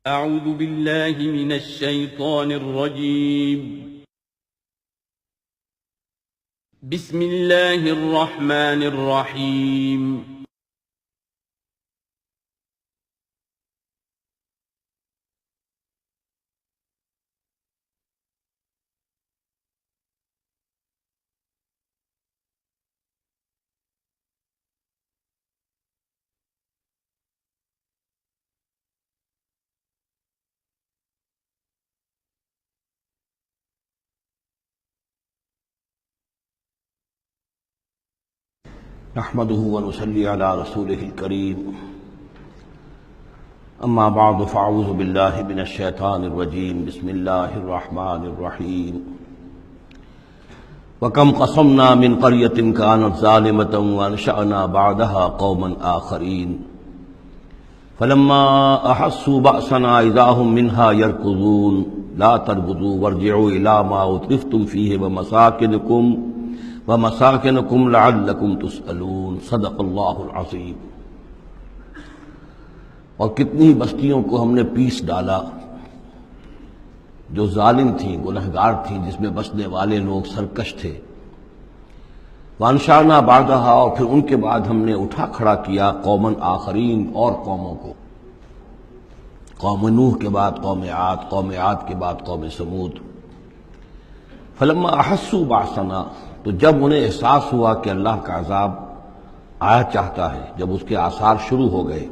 أعوذ بالله من الشيطان الرجيم. بسم الله الرحمن الرحيم. نحمده ونصلي على رسوله الكريم اما بعد فاعوذ بالله من الشيطان الرجيم بسم الله الرحمن الرحيم وكم قصمنا من قرية كانت ظالمة وانشأنا بعدها قوما آخرين فلما أحسوا بأسنا إذا هم منها يركضون لا تركضوا وارجعوا إلى ما أترفتم فيه ومساكنكم لعلكم تسألون صدق اللہ العظیم۔ اور کتنی بستیوں کو ہم نے پیس ڈالا جو ظالم تھیں، گنہگار تھیں، جس میں بسنے والے لوگ سرکش تھے۔ وانشأنا بعدها، اور پھر ان کے بعد ہم نے اٹھا کھڑا کیا قومن آخرین، اور قوموں کو، قوم نوح کے بعد قوم عاد، قوم عاد کے بعد قوم ثمود۔ فلما احسوا باسنا، تو جب انہیں احساس ہوا کہ اللہ کا عذاب آیا چاہتا ہے، جب اس کے آثار شروع ہو گئے،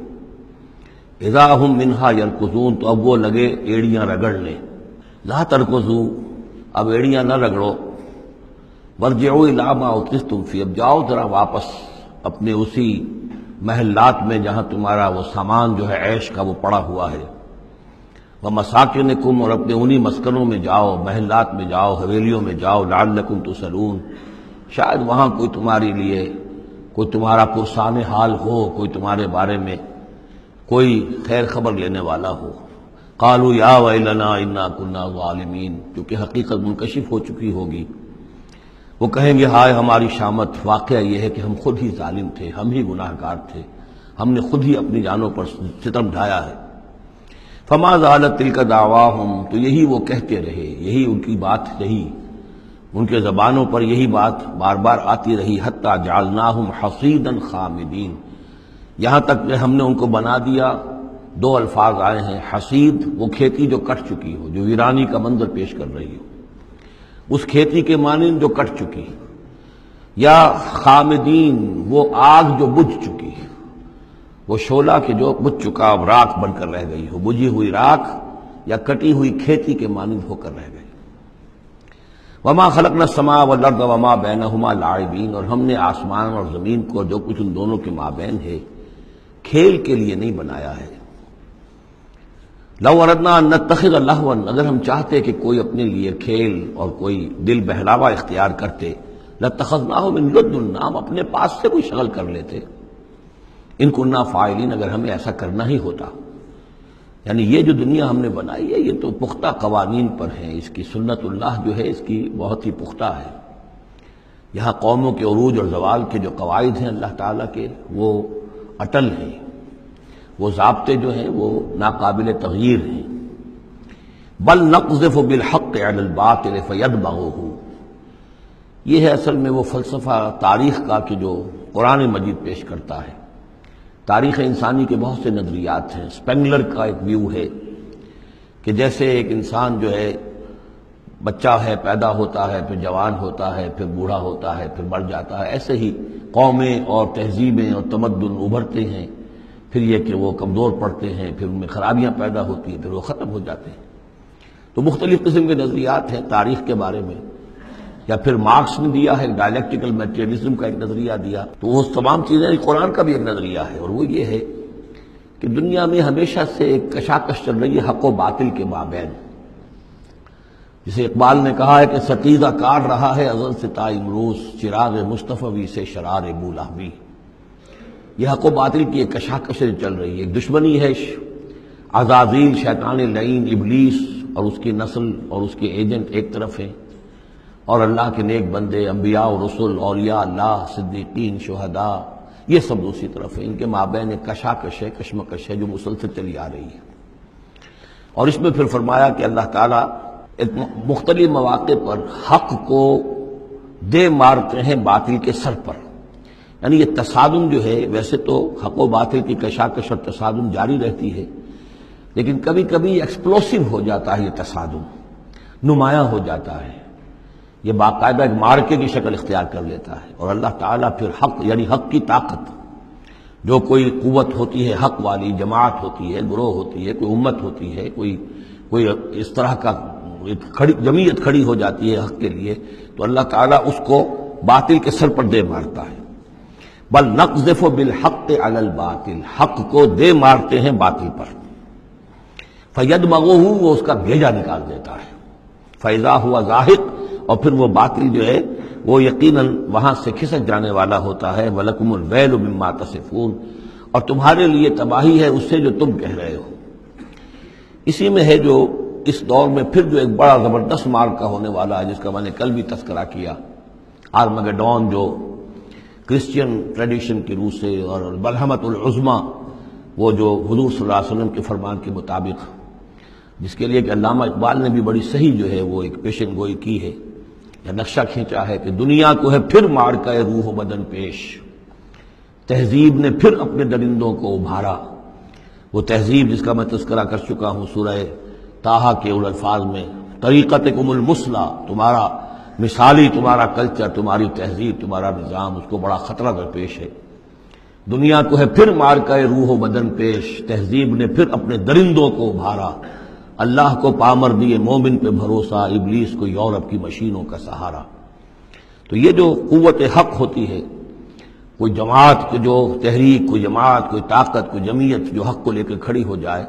اذا ہم منہا یرکضون، تو اب وہ لگے ایڑیاں رگڑنے۔ لا ترکضوا، اب ایڑیاں نہ رگڑو، وارجعوا الی ما اترفتم فیہ، اب جاؤ ذرا واپس اپنے اسی محلات میں جہاں تمہارا وہ سامان جو ہے عیش کا وہ پڑا ہوا ہے۔ ومساکنکم، اور اپنے انہی مسکنوں میں جاؤ، محلات میں جاؤ، حویلیوں میں جاؤ، لعلکم تسألون، شاید وہاں کوئی تمہارے لیے، کوئی تمہارا پرسان حال ہو، کوئی تمہارے بارے میں کوئی خیر خبر لینے والا ہو۔ قالوا یا ویلنا انا کنا ظالمین، کیونکہ حقیقت منکشف ہو چکی ہوگی، وہ کہیں گے ہائے ہماری شامت، واقعہ یہ ہے کہ ہم خود ہی ظالم تھے، ہم ہی گناہ گار تھے، ہم نے خود ہی اپنی جانوں پر ستم ڈھایا ہے۔ فما زالت تلک دعواہم، تو یہی وہ کہتے رہے، یہی ان کی بات رہی، ان کے زبانوں پر یہی بات بار بار آتی رہی، حتی جعلناہم حصیدا خامدین، یہاں تک کہ ہم نے ان کو بنا دیا، دو الفاظ آئے ہیں، حصید وہ کھیتی جو کٹ چکی ہو، جو ویرانی کا منظر پیش کر رہی ہو، اس کھیتی کے مانند جو کٹ چکی، یا خامدین وہ آگ جو بجھ چکی، وہ شعلہ کے جو بجھ چکا اب راکھ بن کر رہ گئی ہو، بجھی ہوئی راکھ یا کٹی ہوئی کھیتی کے مانند ہو کر رہ گئی۔ وما خلقنا السماء والارض وما بینہما لاعبین، اور ہم نے آسمان اور زمین کو جو کچھ ان دونوں کے مابین ہے کھیل کے لیے نہیں بنایا ہے۔ لو اردنا ان نتخذ لہوا، اگر ہم چاہتے کہ کوئی اپنے لیے کھیل اور کوئی دل بہلاوا اختیار کرتے، لاتخذناہ من لدنا، ہم اپنے پاس سے کوئی شغل کر لیتے، ان کننا فاعلین، اگر ہمیں ایسا کرنا ہی ہوتا۔ یعنی یہ جو دنیا ہم نے بنائی ہے یہ تو پختہ قوانین پر ہے، اس کی سنت اللہ جو ہے اس کی بہت ہی پختہ ہے۔ یہاں قوموں کے عروج اور زوال کے جو قواعد ہیں اللہ تعالیٰ کے، وہ اٹل ہیں، وہ ضابطے جو ہیں وہ ناقابل تغییر ہیں۔ بل نقذف بالحق علی الباطل فیدمغہ، یہ ہے اصل میں وہ فلسفہ تاریخ کا کہ جو قرآن مجید پیش کرتا ہے۔ تاریخ انسانی کے بہت سے نظریات ہیں۔ اسپینگلر کا ایک ویو ہے کہ جیسے ایک انسان جو ہے بچہ ہے، پیدا ہوتا ہے، پھر جوان ہوتا ہے، پھر بوڑھا ہوتا ہے، پھر مر جاتا ہے، ایسے ہی قومیں اور تہذیبیں اور تمدن ابھرتے ہیں، پھر یہ کہ وہ کمزور پڑتے ہیں، پھر ان میں خرابیاں پیدا ہوتی ہیں، پھر وہ ختم ہو جاتے ہیں۔ تو مختلف قسم کے نظریات ہیں تاریخ کے بارے میں، یا پھر مارکس نے دیا ہے ڈائلیکٹیکل میٹیریلزم کا ایک نظریہ دیا، تو وہ تمام چیزیں قرآن کا بھی ایک نظریہ ہے، اور وہ یہ ہے کہ دنیا میں ہمیشہ سے ایک کشاکش چل رہی ہے حق و باطل کے مابین۔ جسے اقبال نے کہا ہے کہ ستیزہ کاٹ رہا ہے ازل سے تا امروز، چراغ مصطفی سے شرار بولہوی، یہ حق و باطل کی ایک کشاکش چل رہی ہے، ایک دشمنی ہے، عزازیل شیطان لعین ابلیس اور اس کی نسل اور اس کے ایجنٹ ایک طرف ہیں، اور اللہ کے نیک بندے، انبیاء و رسل، اولیاء اللہ، صدیقین، شہداء، یہ سب دوسری طرف ہیں۔ ان کے مابین ایک کشاکش ہے، کشمکش ہے جو مسلسل چلی آ رہی ہے۔ اور اس میں پھر فرمایا کہ اللہ تعالیٰ مختلف مواقع پر حق کو دے مارتے ہیں باطل کے سر پر. یعنی یہ تصادم جو ہے، ویسے تو حق و باطل کی کشاکش اور تصادم جاری رہتی ہے، لیکن کبھی کبھی ایکسپلوسو ہو جاتا ہے، یہ تصادم نمایاں ہو جاتا ہے، یہ باقاعدہ ایک مارکے کی شکل اختیار کر لیتا ہے. اور اللہ تعالیٰ پھر حق یعنی حق کی طاقت، جو کوئی قوت ہوتی ہے حق والی، جماعت ہوتی ہے، گروہ ہوتی ہے، کوئی امت ہوتی ہے، کوئی اس طرح کا جمعیت کھڑی ہو جاتی ہے حق کے لیے، تو اللہ تعالیٰ اس کو باطل کے سر پر دے مارتا ہے. بل نقذف بالحق علی الباطل، حق کو دے مارتے ہیں باطل پر. فیدمغہ، وہ اس کا بھیجا نکال دیتا ہے. فاذا ہوا زاہق، اور پھر وہ باطل جو ہے وہ یقیناً وہاں سے کھسک جانے والا ہوتا ہے. وَلَكُمُ الْوَيْلُ مِمَّا تَصِفُونَ، اور تمہارے لیے تباہی ہے اس سے جو تم کہہ رہے ہو. اسی میں ہے جو اس دور میں پھر جو ایک بڑا زبردست معرکہ ہونے والا ہے، جس کا میں نے کل بھی تذکرہ کیا، آرمگڈون، جو کرسچین ٹریڈیشن کی روح سے، اور ملحمۃ العظمیٰ، وہ جو حضور صلی اللہ علیہ وسلم کے فرمان کے مطابق، جس کے لیے کہ علامہ اقبال نے بھی بڑی صحیح جو ہے وہ ایک پیشن گوئی کی ہے یا نقشہ کھینچا ہے کہ دنیا کو ہے پھر مارکہ روح و بدن پیش، تہذیب نے پھر اپنے درندوں کو ابھارا. وہ تہذیب جس کا میں تذکرہ کر چکا ہوں سورہ طٰہٰ کے ان الفاظ میں، طریقتکم المثلیٰ، تمہارا مثالی تمہارا کلچر، تمہاری تہذیب، تمہارا نظام، اس کو بڑا خطرہ درپیش ہے. دنیا کو ہے پھر مارکہ روح و بدن پیش، تہذیب نے پھر اپنے درندوں کو ابھارا. اللہ کو پامر دیے مومن پہ بھروسہ، ابلیس کو یورپ کی مشینوں کا سہارا. تو یہ جو قوت حق ہوتی ہے، کوئی جماعت کی جو تحریک، کوئی جماعت، کوئی طاقت، کوئی جمعیت جو حق کو لے کے کھڑی ہو جائے،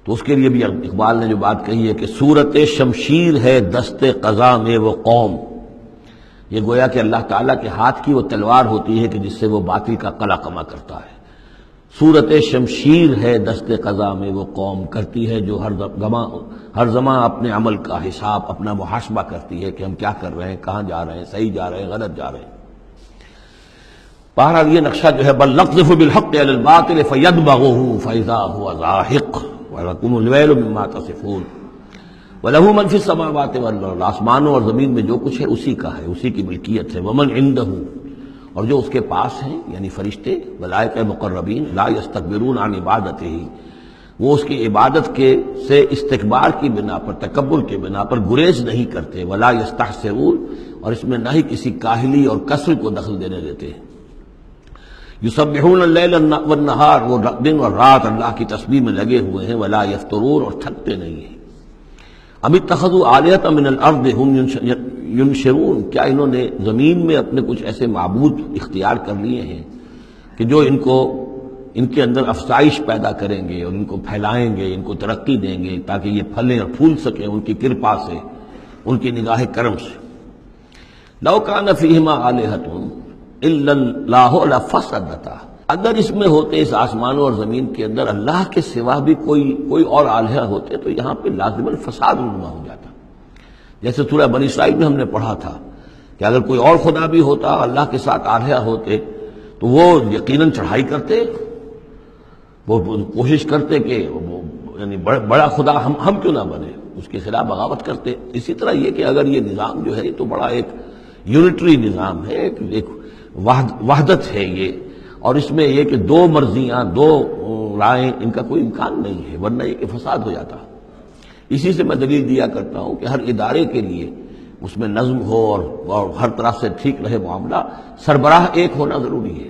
تو اس کے لیے بھی اقبال نے جو بات کہی ہے کہ صورت شمشیر ہے دست قضا میں وہ قوم. یہ گویا کہ اللہ تعالیٰ کے ہاتھ کی وہ تلوار ہوتی ہے کہ جس سے وہ باطل کا قلع کما کرتا ہے. صورت شمشیر ہے دست قضا میں وہ قوم، کرتی ہے جو ہر زمان اپنے عمل کا حساب، اپنا محاسبہ کرتی ہے کہ ہم کیا کر رہے ہیں، کہاں جا رہے ہیں، صحیح جا رہے ہیں، غلط جا رہے ہیں. بہرحال یہ نقشہ جو ہے بل نقذف بالحق علی الباطل فیدمغہ فاذا هو زاہق وَلَكُمُ الْوَيْلُ مِمَّا تَصِفُونَ وَلَهُ مَنْ فِي السَّمَاوَاتِ وَالْأَرْضِ، آسمانوں اور زمین میں جو کچھ ہے اسی کا ہے، اسی کی ملکیت ہے. وَمَنْ عِندَهُ، اور جو اس کے پاس ہیں یعنی فرشتے، ملائکہ مقربین، لا يَسْتَكْبِرُونَ عَنْ عِبَادَتِهِ، وہ اس کی عبادت کے سے استکبار کی بنا پر، تکبر کی بنا پر گریز نہیں کرتے. وَلَا يَسْتَحْسِرُونَ، اور اس میں نہ ہی کسی کاہلی اور کسل کو دخل دینے دیتے ہیں. یسبحون اللیل والنہار، وہ دن اور رات اللہ کی تسبیح میں لگے ہوئے ہیں. ولا یفترون، اور تھکتے نہیں ہیں. ام اتخذوا آلہۃ من الارض ہم ینشرون، کیا انہوں نے زمین میں اپنے کچھ ایسے معبود اختیار کر لیے ہیں کہ جو ان کے اندر افزائش پیدا کریں گے اور ان کو پھیلائیں گے، ان کو ترقی دیں گے تاکہ یہ پھلیں اور پھول سکیں ان کی کرپا سے، ان کی نگاہ کرم سے. لو کان فیہما آلہۃ الا اللہ لفسدتا، اگر اس میں ہوتے، اس آسمانوں اور زمین کے اندر اللہ کے سوا بھی کوئی اور آلہہ ہوتے تو یہاں پہ لازماً فساد رونما ہو جاتا. جیسے سورہ بنی اسرائیل میں ہم نے پڑھا تھا کہ اگر کوئی اور خدا بھی ہوتا، اللہ کے ساتھ آلہہ ہوتے، تو وہ یقیناً چڑھائی کرتے، وہ کوشش کرتے کہ یعنی بڑا خدا ہم کیوں نہ بنے، اس کے خلاف بغاوت کرتے. اسی طرح یہ کہ اگر یہ نظام جو ہے یہ تو بڑا ایک یونٹری نظام ہے، ایک وحدت ہے یہ، اور اس میں یہ کہ دو مرضیاں، دو رائیں، ان کا کوئی امکان نہیں ہے، ورنہ یہ کہ فساد ہو جاتا. اسی سے میں دلیل دیا کرتا ہوں کہ ہر ادارے کے لیے اس میں نظم ہو اور ہر طرح سے ٹھیک رہے معاملہ، سربراہ ایک ہونا ضروری ہے.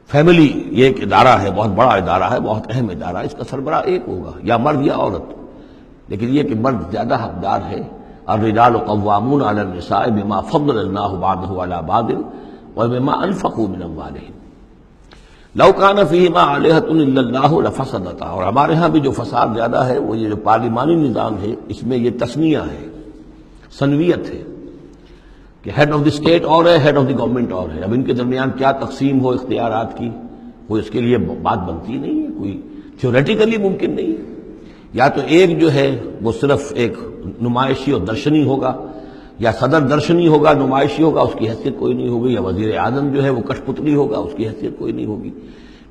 فیملی یہ ایک ادارہ ہے، بہت بڑا ادارہ ہے، بہت اہم ادارہ ہے، اس کا سربراہ ایک ہوگا، یا مرد یا عورت. لیکن یہ کہ مرد زیادہ حقدار ہے. الرجال قوامون علی النساء بما فضل اللہ بعضهم علی بعض وبما انفقوا من اموالهم لو کان فیہما آلہۃ الا اللہ لفسدتا. اور ہمارے ہاں بھی جو فساد زیادہ ہے وہ یہ جو پارلیمانی نظام ہے، اس میں یہ تثنیہ ہے، ثنویت ہے کہ ہیڈ آف دی اسٹیٹ اور ہے، ہیڈ آف دی گورنمنٹ اور ہے. اب ان کے درمیان کیا تقسیم ہو اختیارات کی، کوئی اس کے لیے بات بنتی نہیں ہے، کوئی تھیوریٹیکلی ممکن نہیں ہے. یا تو ایک جو ہے وہ صرف ایک نمائشی اور درشنی ہوگا، یا صدر درشنی ہوگا، نمائشی ہوگا، اس کی حیثیت کوئی نہیں ہوگی، یا وزیر اعظم جو ہے وہ کش پتلی ہوگا، اس کی حیثیت کوئی نہیں ہوگی.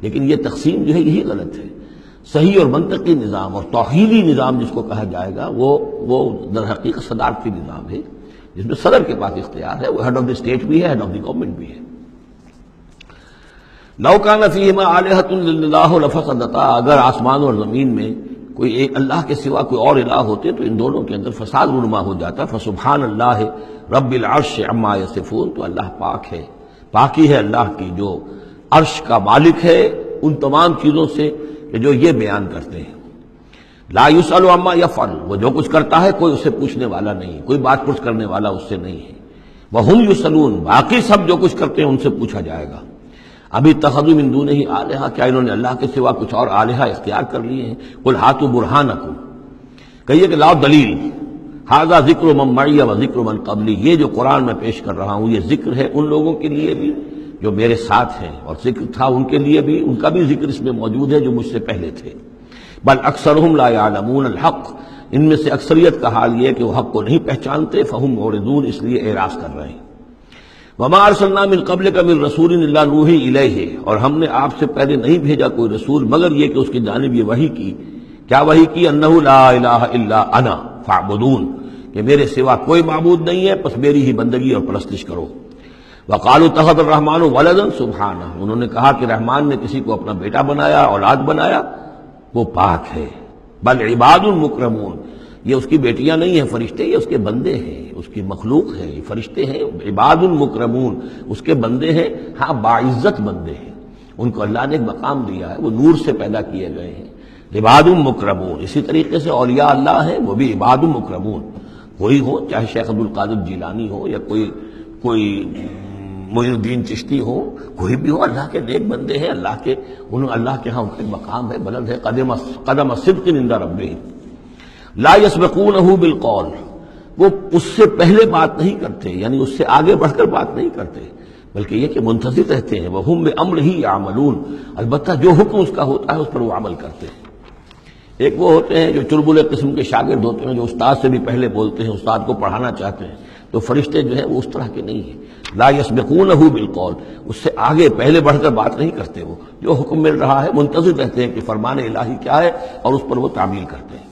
لیکن یہ تقسیم جو ہے یہی غلط ہے. صحیح اور منطقی نظام اور توحیدی نظام جس کو کہا جائے گا وہ در حقیقت صدارتی نظام ہے، جس میں صدر کے پاس اختیار ہے، وہ ہیڈ آف دی اسٹیٹ بھی ہے، ہیڈ آف دی گورنمنٹ بھی ہے۔ لو کان فیہما آلہۃ الا اللہ لفسدتا، اگر آسمان اور زمین میں کوئی ایک اللہ کے سوا کوئی اور الہ ہوتے تو ان دونوں کے اندر فساد رونما ہو جاتا۔ فسبحان اللہ رب العرش عما یصفون، تو اللہ پاک ہے، پاکی ہے اللہ کی جو عرش کا مالک ہے ان تمام چیزوں سے کہ جو یہ بیان کرتے ہیں۔ لا یسأل عما یفعل، وہ جو کچھ کرتا ہے کوئی اسے پوچھنے والا نہیں، کوئی بات پرس کرنے والا اس سے نہیں ہے۔ وہم یسألون، باقی سب جو کچھ کرتے ہیں ان سے پوچھا جائے گا۔ ابھی اتخذوا من دونہ آلہہ، کیا انہوں نے اللہ کے سوا کچھ اور آلہہ اختیار کر لیے ہیں؟ قل ہاتوا برہانکم، کہیے کہ لاؤ دلیل۔ ھذا ذکر من معی و ذکر من قبلی، یہ جو قرآن میں پیش کر رہا ہوں یہ ذکر ہے ان لوگوں کے لیے بھی جو میرے ساتھ ہیں، اور ذکر تھا ان کے لیے بھی، ان کا بھی ذکر اس میں موجود ہے جو مجھ سے پہلے تھے۔ بل اکثرهم لا يعلمون الحق، ان میں سے اکثریت کا حال یہ ہے کہ وہ حق کو نہیں پہچانتے، فہم معرضون، اس لیے اعراض کر رہے ہیں۔ وما ارسلنا من قبلک من رسول الا نوحی الیہ، اور ہم نے آپ سے پہلے نہیں بھیجا کوئی رسول مگر یہ کہ اس کی جانب یہ وحی کی، کیا وحی کی؟ انہ لا الہ الا انا فاعبدون، کہ میرے سوا کوئی معبود نہیں ہے پس میری ہی بندگی اور پرستش کرو۔ وقالوا اتخذ الرحمن ولدا سبحانہ، انہوں نے کہا کہ رحمان نے کسی کو اپنا بیٹا بنایا، اولاد بنایا، وہ پاک ہے۔ بل عباد مکرمون، یہ اس کی بیٹیاں نہیں ہیں فرشتے، یہ اس کے بندے ہیں، اس کی مخلوق ہے، یہ فرشتے ہیں، عباد مکرمون، اس کے بندے ہیں، ہاں باعزت بندے ہیں، ان کو اللہ نے ایک مقام دیا ہے، وہ نور سے پیدا کیے گئے ہیں۔ عباد مکرمون، اسی طریقے سے اولیاء اللہ ہیں وہ بھی عباد مکرمون، کوئی ہو چاہے شیخ عبد القادر جیلانی ہو یا کوئی معین الدین چشتی ہو، کوئی بھی ہو، اللہ کے نیک بندے ہیں، اللہ کے ہاں ان کا ایک مقام ہے، بلند ہے، قدم صدق عند ربہم۔ لا یسبقونہ بالقول، وہ اس سے پہلے بات نہیں کرتے، یعنی اس سے آگے بڑھ کر بات نہیں کرتے، بلکہ یہ کہ منتظر رہتے ہیں۔ وہم بامرہ یعملون، البتہ جو حکم اس کا ہوتا ہے اس پر وہ عمل کرتے ہیں۔ ایک وہ ہوتے ہیں جو چربلے قسم کے شاگرد ہوتے ہیں، جو استاد سے بھی پہلے بولتے ہیں، استاد کو پڑھانا چاہتے ہیں، تو فرشتے جو ہیں وہ اس طرح کے نہیں ہیں۔ لا یسبقونہ بالقول، اس سے آگے پہلے بڑھ کر بات نہیں کرتے، وہ جو حکم مل رہا ہے منتظر رہتے ہیں کہ فرمان الہی کیا ہے اور اس پر وہ تعمیل کرتے ہیں۔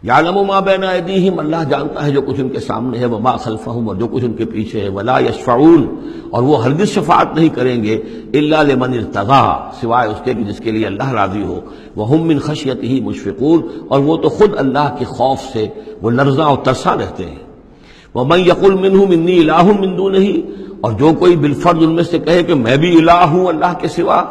یعلم ما بین ایدیہم، اللہ جانتا ہے جو کچھ ان کے سامنے ہے، وما خلفہم، اور جو کچھ ان کے پیچھے ہے، ولا یشفعون، اور وہ ہرگز شفاعت نہیں کریں گے، الا لمن ارتضی، سوائے اس کے کہ جس کے لیے اللہ راضی ہو، وہم من خشیتہ مشفقون، اور وہ تو خود اللہ کے خوف سے وہ لرزاں اور ترساں رہتے ہیں۔ ومن یقل منہم انی الہ من دونہ، اور جو کوئی بالفرض ان میں سے کہے کہ میں بھی الہ ہوں اللہ کے سوا،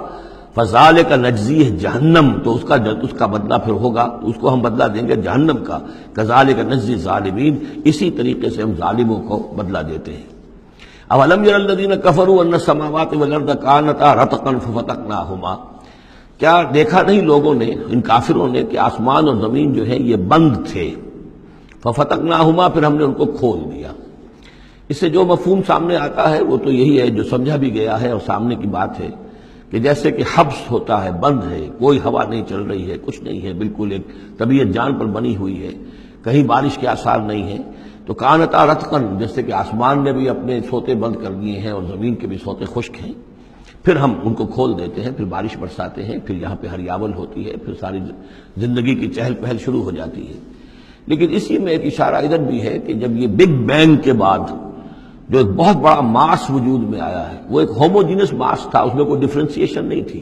فذالک نجزیہ جہنم، تو اس کا بدلہ پھر ہوگا، اس کو ہم بدلہ دیں گے جہنم کا۔ کذالک نجزی الظالمین، اسی طریقے سے ہم ظالموں کو بدلہ دیتے ہیں۔ اولم یر الذین کفروا ان السماوات والارض کانتا رتقا ففتقناہما، کیا دیکھا نہیں لوگوں نے، ان کافروں نے، کہ آسمان اور زمین جو ہے یہ بند تھے، ففتقناہما، پھر ہم نے ان کو کھول دیا۔ اس سے جو مفہوم سامنے آتا ہے وہ تو یہی ہے جو سمجھا بھی گیا ہے اور سامنے کی بات ہے کہ جیسے کہ حبس ہوتا ہے، بند ہے، کوئی ہوا نہیں چل رہی ہے، کچھ نہیں ہے، بالکل ایک طبیعت جان پر بنی ہوئی ہے، کہیں بارش کے آثار نہیں ہیں، تو کانتا رتقن، جیسے کہ آسمان نے بھی اپنے سوتے بند کر دیے ہیں اور زمین کے بھی سوتے خشک ہیں، پھر ہم ان کو کھول دیتے ہیں، پھر بارش برساتے ہیں، پھر یہاں پہ ہریاول ہوتی ہے، پھر ساری زندگی کی چہل پہل شروع ہو جاتی ہے۔ لیکن اسی میں ایک اشارہ ادھر بھی ہے کہ جب یہ بگ بینگ کے بعد جو ایک بہت بڑا ماس وجود میں آیا ہے، وہ ایک ہوموجینس ماس تھا، اس میں کوئی ڈفرینسیشن نہیں تھی،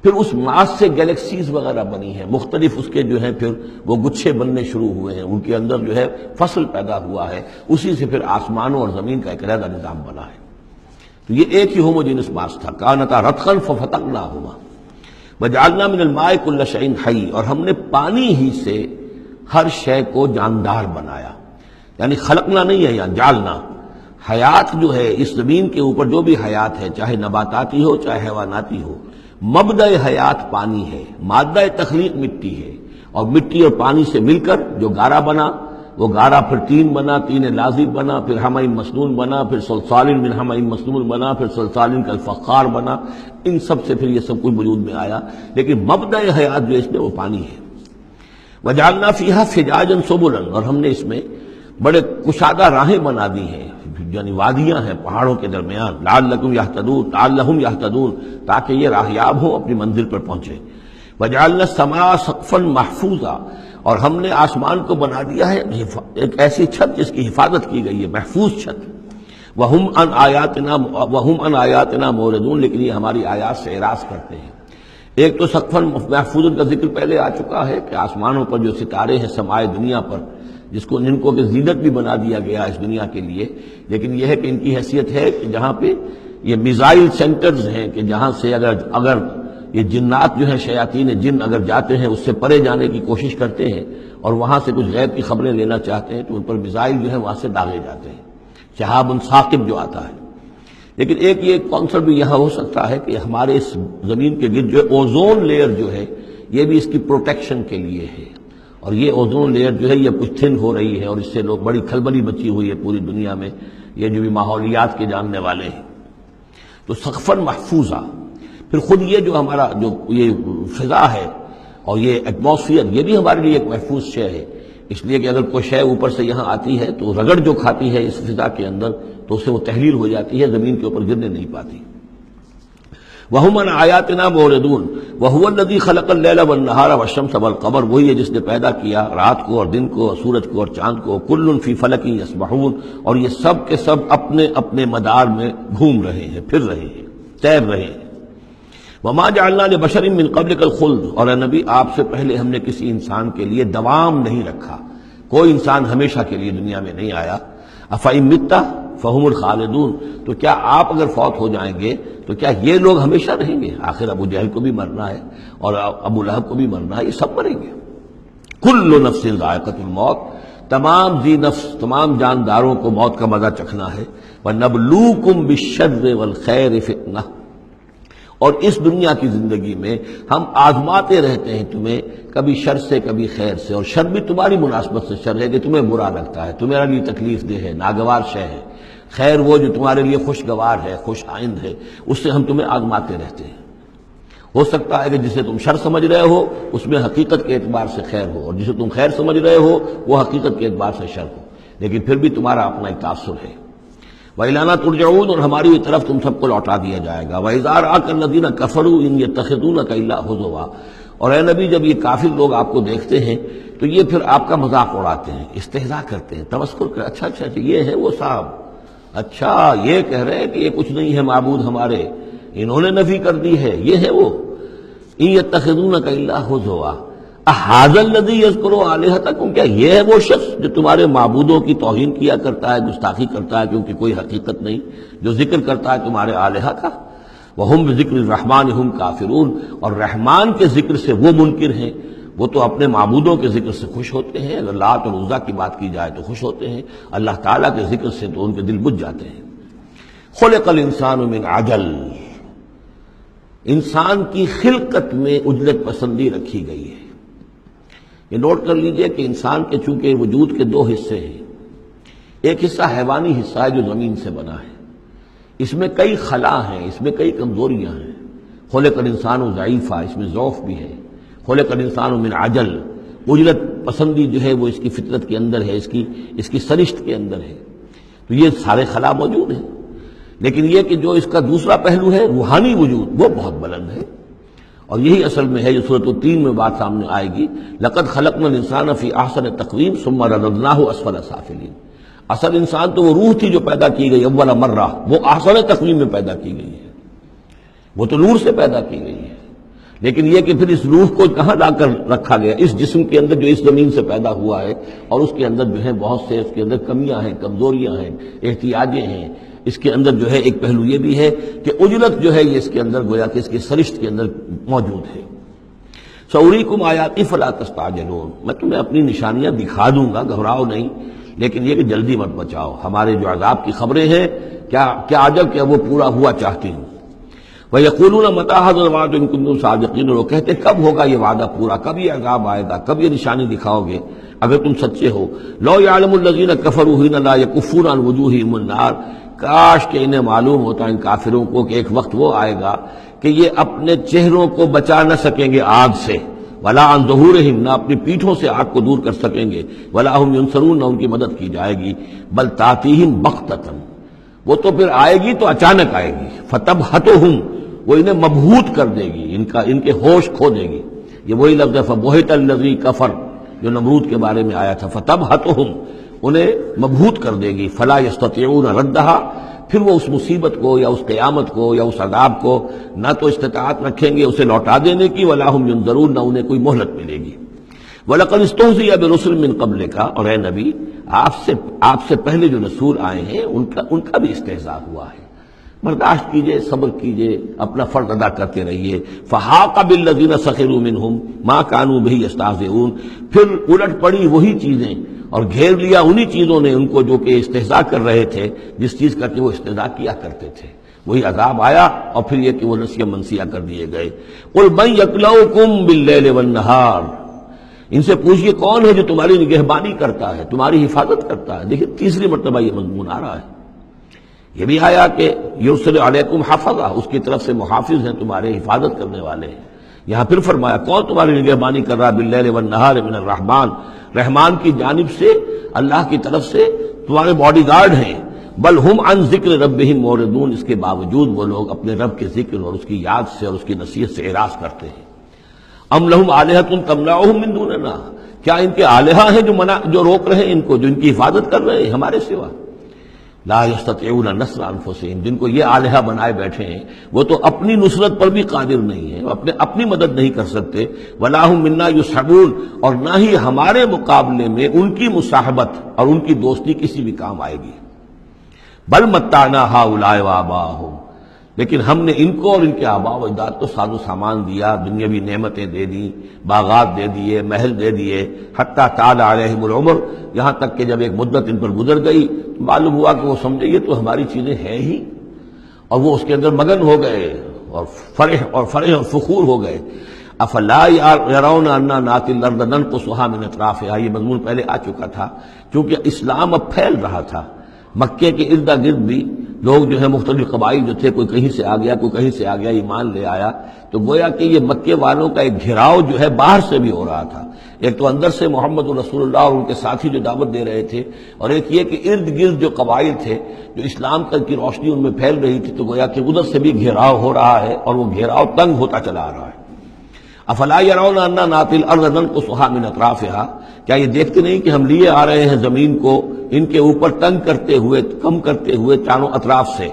پھر اس ماس سے گیلیکسیز وغیرہ بنی ہیں، مختلف اس کے جو ہے پھر وہ گچھے بننے شروع ہوئے ہیں، ان کے اندر جو ہے فصل پیدا ہوا ہے، اسی سے پھر آسمانوں اور زمین کا ایک علیحدہ نظام بنا ہے۔ تو یہ ایک ہی ہوموجینس ماس تھا، کانتا رتقا ففتقناہما وجعلنا من الماء كل شيء حي، اور ہم نے پانی ہی سے ہر شے کو جاندار بنایا، یعنی خلقنا نہیں ہے یہاں، جعلنا۔ حیات جو ہے اس زمین کے اوپر جو بھی حیات ہے، چاہے نباتاتی ہو چاہے حیواناتی ہو، مبدأ حیات پانی ہے، مادہ تخلیق مٹی ہے، اور مٹی اور پانی سے مل کر جو گارا بنا، وہ گارا پھر تین بنا، تین لازب بنا، پھر حمأ مسنون بنا، پھر صلصال من حمأ مسنون بنا، پھر صلصال کالفخار بنا، ان سب سے پھر یہ سب کچھ وجود میں آیا، لیکن مبدأ حیات جو اس میں وہ پانی ہے۔ وجعلنا فیہا فجاجا سبلا، اور ہم نے اس میں بڑے کشادہ راہیں بنا دی ہیں، یعنی وادیاں ہیں پہاڑوں کے درمیان، لعلہم یہتدون تاکہ یہ راہیاب ہوں، اپنی منزل پر پہنچے۔ وجعلنا السماء سقفا محفوظا، اور ہم نے آسمان کو بنا دیا ہے ایک ایسی چھت جس کی حفاظت کی گئی ہے، محفوظ چھت. وہم عن آیاتنا موردون، لیکن یہ ہماری آیات سے اعراض کرتے ہیں. ایک تو سقفا محفوظ کا ذکر پہلے آ چکا ہے کہ آسمانوں پر جو ستارے ہیں سمائے دنیا پر، جن کو کہ زینت بھی بنا دیا گیا اس دنیا کے لیے، لیکن یہ ہے کہ ان کی حیثیت ہے کہ جہاں پہ یہ میزائل سینٹرز ہیں کہ جہاں سے اگر یہ جنات جو ہیں شیاطین جن اگر جاتے ہیں اس سے پرے جانے کی کوشش کرتے ہیں اور وہاں سے کچھ غیب کی خبریں لینا چاہتے ہیں تو ان پر میزائل جو ہے وہاں سے داغے جاتے ہیں، شہاب ثاقب جو آتا ہے. لیکن ایک یہ کانسیپٹ بھی یہاں ہو سکتا ہے کہ ہمارے اس زمین کے گرد جو اوزون لیئر جو ہے یہ بھی اس کی پروٹیکشن کے لیے ہے، اور یہ اوزون لیئر جو ہے یہ کچھ تھن ہو رہی ہے اور اس سے لوگ بڑی کھلبلی مچی ہوئی ہے پوری دنیا میں، یہ جو بھی ماحولیات کے جاننے والے ہیں. تو سقفاً محفوظہ، پھر خود یہ جو ہمارا جو یہ فضا ہے اور یہ ایٹماسفیئر یہ بھی ہمارے لیے ایک محفوظ شے ہے، اس لیے کہ اگر کوئی شے اوپر سے یہاں آتی ہے تو رگڑ جو کھاتی ہے اس فضا کے اندر تو اسے وہ تحلیل ہو جاتی ہے، زمین کے اوپر گرنے نہیں پاتی. وَهُمْ عَنْ آیَاتِنَا مُعْرِضُونَ وَهُوَ الَّذِي خَلَقَ اللَّيْلَ وَالنَّهَارَ وَالشَّمْسَ وَالْقَمَرَ، وہی ہے جس نے پیدا کیا رات کو اور دن کو اور سورج کو اور چاند کو. كُلٌّ فِي فَلَكٍ يَسْبَحُونَ، اور یہ سب کے سب اپنے اپنے مدار میں گھوم رہے ہیں، پھر رہے ہیں، تیر رہے ہیں. وَمَا جَعَلْنَا لِبَشَرٍ مِّن قَبْلِكَ الْخُلْدَ، اور اے نبی آپ سے پہلے ہم نے کسی انسان کے لیے دوام نہیں رکھا، کوئی انسان ہمیشہ کے لیے دنیا میں نہیں آیا. أَفَإِن مِتَّ فَهُمُ الْخَالِدُونَ، تو کیا آپ اگر فوت ہو جائیں گے تو کیا یہ لوگ ہمیشہ رہیں گے؟ آخر ابو جہل کو بھی مرنا ہے اور ابو لہب کو بھی مرنا ہے، یہ سب مریں گے. كُلُّ نَفْسٍ ذَائِقَةُ الْمَوْتِ، تمام ذی نفس تمام جانداروں کو موت کا مزہ چکھنا ہے. وَنَبْلُوكُمْ بِالشَّرِّ وَالْخَيْرِ فِتْنَةً، اور اس دنیا کی زندگی میں ہم آزماتے رہتے ہیں تمہیں کبھی شر سے کبھی خیر سے، اور شر بھی تمہاری مناسبت سے شر ہے کہ تمہیں برا لگتا ہے، تمہارے لیے تکلیف دہ ہے، ناگوار شے ہے. خیر وہ جو تمہارے لیے خوشگوار ہے، خوش آئند ہے، اس سے ہم تمہیں آزماتے رہتے ہیں. ہو سکتا ہے کہ جسے تم شر سمجھ رہے ہو اس میں حقیقت کے اعتبار سے خیر ہو، اور جسے تم خیر سمجھ رہے ہو وہ حقیقت کے اعتبار سے شر ہو، لیکن پھر بھی تمہارا اپنا ایک تاثر ہے. وَإِلَيْنَا تُرْجَعُونَ، اور ہماری طرف تم سب کو لوٹا دیا جائے گا. وَإِذَا رَآكَ الَّذِينَ كَفَرُوا إِن يَتَّخِذُونَكَ إِلَّا هُزُوًا، اور اے نبی جب یہ کافر لوگ آپ کو دیکھتے ہیں تو یہ پھر آپ کا مذاق اڑاتے ہیں، استہزاء کرتے ہیں، تمسخر کرتے ہیں. اچھا یہ ہے وہ صاحب، اچھا یہ کہہ رہے ہیں کہ یہ کچھ نہیں ہے معبود ہمارے، انہوں نے نفی کر دی ہے، یہ ہے وہ. إِن يَتَّخِذُونَكَ إِلَّا هُزُوًا أَهَٰذَا الَّذِي يَذْكُرُ آلِهَتَكُمْ، کیا یہ ہے وہ شخص جو تمہارے معبودوں کی توہین کیا کرتا ہے، گستاخی کرتا ہے کیونکہ کوئی حقیقت نہیں، جو ذکر کرتا ہے تمہارے آلہہ کا. وَهُمْ بِذِكْرِ الرَّحْمَٰنِ هُمْ كَافِرُونَ، اور رحمان کے ذکر سے وہ منکر ہیں، وہ تو اپنے معبودوں کے ذکر سے خوش ہوتے ہیں. اگر لات اور عزیٰ کی بات کی جائے تو خوش ہوتے ہیں، اللہ تعالیٰ کے ذکر سے تو ان کے دل بجھ جاتے ہیں. خُلِقَ الْإِنسَانُ مِنْ عَجَلٍ، انسان کی خلقت میں عجلت پسندی رکھی گئی ہے. یہ نوٹ کر لیجئے کہ انسان کے چونکہ وجود کے دو حصے ہیں، ایک حصہ حیوانی حصہ ہے جو زمین سے بنا ہے، اس میں کئی خلا ہیں، اس میں کئی کمزوریاں ہیں. خلق الانسان ضعیفا، اس میں ضعف بھی ہے. خلق الانسان من عجل، عجلت پسندی جو ہے وہ اس کی فطرت کے اندر ہے، اس کی سرشت کے اندر ہے. تو یہ سارے خلا موجود ہیں، لیکن یہ کہ جو اس کا دوسرا پہلو ہے روحانی وجود وہ بہت بلند ہے. اور یہی اصل میں ہے جو سورۃ التین میں بات سامنے آئے گی، لقد خلقنا الانسان فی احسن تقویم ثم رددناہ اسفل سافلین. اصل انسان تو وہ روح تھی جو پیدا کی گئی اول مرہ، وہ احسن تقویم میں پیدا کی گئی ہے، وہ تو نور سے پیدا کی گئی ہے. لیکن یہ کہ پھر اس روح کو کہاں لا کر رکھا گیا؟ اس جسم کے اندر جو اس زمین سے پیدا ہوا ہے، اور اس کے اندر جو ہے بہت سے اس کے اندر کمیاں ہیں، کمزوریاں ہیں، احتیاجیں ہیں. اس کے اندر جو ہے ایک پہلو یہ بھی ہے کہ عجلت جو ہے یہ اس کے اندر گویا کہ اس کی سرشت کے اندر موجود ہے. سأریکم آیاتی فلا تستعجلون، میں تمہیں اپنی نشانیاں دکھا دوں گا، گھبراؤ نہیں، لیکن یہ کہ جلدی مت بچاؤ. ہمارے جو عذاب کی خبریں ہیں کیا عجب کہ وہ پورا ہوا چاہتی ہوں. وَيَقُولُونَ مَتَىٰ هَٰذَا الْوَعْدُ إِن كُنتُمْ صَادِقِينَ، وہ کہتے کب ہوگا یہ وعدہ پورا، کب یہ عذاب آئے گا، کب یہ نشانی دکھاؤ گے اگر تم سچے ہو. لَوْ يَعْلَمُ الَّذِينَ كَفَرُوا حِينَ لَا يَكُفُّونَ عَنْ وُجُوهِهِمُ النَّارَ، کاش کہ انہیں معلوم ہوتا ان کافروں کو کہ ایک وقت وہ آئے گا کہ یہ اپنے چہروں کو بچا نہ سکیں گے آگ سے. وَلَا عَنْ ظُهُورِهِمْ، نہ اپنی پیٹھوں سے آگ کو دور کر سکیں گے. وَلَا هُمْ يُنصَرُونَ، نہ ان کی مدد کی جائے گی. بَلْ تَأْتِيهِمْ بَغْتَةً، وہ تو پھر آئے گی تو اچانک آئے گی. فَتَبْهَتُهُمْ، وہ انہیں مبہوت کر دے گی، ان کے ہوش کھو دے گی. یہ وہی لفظ ہے فبہت الذی کفر جو نمرود کے بارے میں آیا تھا، فتبہتہم انہیں مبہوت کر دے گی، فلا یستطیعون ردہا پھر وہ اس مصیبت کو یا اس قیامت کو یا اس عذاب کو نہ تو استطاعت رکھیں گے اسے لوٹا دینے کی، ولا ہم ینظرون نہ انہیں کوئی مہلت ملے گی۔ وَلَقَدِ اسْتُهْزِئَ بِرُسُلٍ مِّن قَبْلِكَ اور اے نبی آپ سے پہلے جو رسول آئے ہیں ان کا بھی استہزاء ہوا ہے، برداشت کیجئے، صبر کیجئے، اپنا فرض ادا کرتے رہیے۔ فَحَاقَ بِالَّذِينَ سَخِرُوا مِنْهُمْ مَا كَانُوا بِهِ يَسْتَهْزِئُونَ پھر الٹ پڑی وہی چیزیں اور گھیر لیا انہی چیزوں نے ان کو جو کہ استہزاء کر رہے تھے، جس چیز کا کہ وہ استہزاء کیا کرتے تھے، وہی عذاب آیا اور پھر یہ کہ وہ نسیہ منسیہ کر دیے گئے۔ قُلْ مَن يَكْلَؤُكُم بِاللَّيْلِ وَالنَّهَارِ ان سے پوچھئے کون ہے جو تمہاری نگہبانی کرتا ہے، تمہاری حفاظت کرتا ہے۔ دیکھیں تیسری مرتبہ یہ مضمون آ رہا ہے، یہ بھی آیا کہ یرسل علیکم حفظہ اس کی طرف سے محافظ ہیں، تمہارے حفاظت کرنے والے ہیں۔ یہاں پھر فرمایا کون تمہاری نگہبانی کر رہا ہے، باللیل والنہار من الرحمن رحمان کی جانب سے، اللہ کی طرف سے تمہارے باڈی گارڈ ہیں۔ بل ہم عن ذکر ربہم معرضون اس کے باوجود وہ لوگ اپنے رب کے ذکر اور اس کی یاد سے اور اس کی نصیحت سے اعراض کرتے ہیں۔ ام لہم آلہۃ تمنعہم من دوننا کیا ان کے آلہہ ہیں جو روک رہے ہیں ان کو، جو ان کی حفاظت کر رہے ہیں ہمارے سوا؟ لا یستطیعون نصر انفسہم جن کو یہ آلہہ بنائے بیٹھے ہیں وہ تو اپنی نصرت پر بھی قادر نہیں ہیں، اپنی مدد نہیں کر سکتے۔ ولا ہم منا یصحبون اور نہ ہی ہمارے مقابلے میں ان کی مصاحبت اور ان کی دوستی کسی بھی کام آئے گی۔ بل متعنا ہؤلاء وآباءہم لیکن ہم نے ان کو اور ان کے آباء و اجداد کو ساز و سامان دیا، دنیاوی نعمتیں دے دی، باغات دے دیے، محل دے دیے، حتیٰ طال علیہم العمر یہاں تک کہ جب ایک مدت ان پر گزر گئی معلوم ہوا کہ وہ سمجھے یہ تو ہماری چیزیں ہیں ہی، اور وہ اس کے اندر مگن ہو گئے اور فرح اور فخور ہو گئے۔ افلا یرون انا ناتی الارض ننقصها من اطرافها یہ مضمون پہلے آ چکا تھا، کیونکہ اسلام اب پھیل رہا تھا، مکے کے ارد گرد بھی لوگ جو ہے مختلف قبائل جو تھے، کوئی کہیں سے آ گیا کوئی کہیں سے آ گیا، ایمان لے آیا، تو گویا کہ یہ مکے والوں کا ایک گھراؤ جو ہے باہر سے بھی ہو رہا تھا، ایک تو اندر سے محمد رسول اللہ اور ان کے ساتھی جو دعوت دے رہے تھے، اور ایک یہ کہ ارد گرد جو قبائل تھے جو اسلام کی روشنی ان میں پھیل رہی تھی، تو گویا کہ ادھر سے بھی گھیراؤ ہو رہا ہے اور وہ گھیراؤ تنگ ہوتا چلا آ رہا ہے۔ افلا یرون انا ناتی الارض ننقصها من اطرافها کیا یہ دیکھتے نہیں کہ ہم لیے آ رہے ہیں زمین کو ان کے اوپر تنگ کرتے ہوئے، کم کرتے ہوئے چاروں اطراف سے۔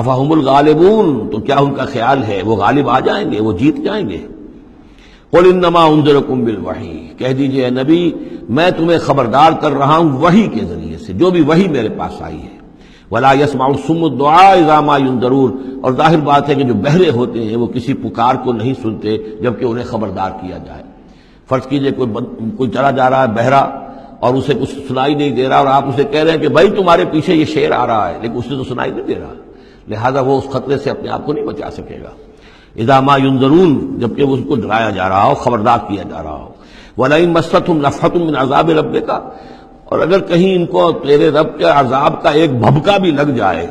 افہم الغالبون تو کیا ان کا خیال ہے وہ غالب آ جائیں گے، وہ جیت جائیں گے؟ قل انما انذرکم بالوحی کہہ دیجئے اے نبی میں تمہیں خبردار کر رہا ہوں وحی کے ذریعے سے، جو بھی وحی میرے پاس آئی ہے۔ ولا يسمع الصم الدعاء اذا ما ينذرون اور ظاہر بات ہے کہ جو بہرے ہوتے ہیں وہ کسی پکار کو نہیں سنتے جبکہ انہیں خبردار کیا جائے۔ فرض کیجئے کوئی چلا جا رہا ہے بہرا اور اسے کچھ سنائی نہیں دے رہا، اور آپ اسے کہہ رہے ہیں کہ بھائی تمہارے پیچھے یہ شیر آ رہا ہے، لیکن اسے تو سنائی نہیں دے رہا، لہذا وہ اس خطرے سے اپنے آپ کو نہیں بچا سکے گا۔ اذا ما ينذرون جبکہ اس کو ڈرایا جا رہا ہو، خبردار کیا جا رہا ہو۔ وَلَئِن مَسَّتْهُمْ نَفْحَةٌ مِّنْ عَذَابِ رَبِّكَ اور اگر کہیں ان کو تیرے رب کے عذاب کا ایک بھبکا بھی لگ جائے،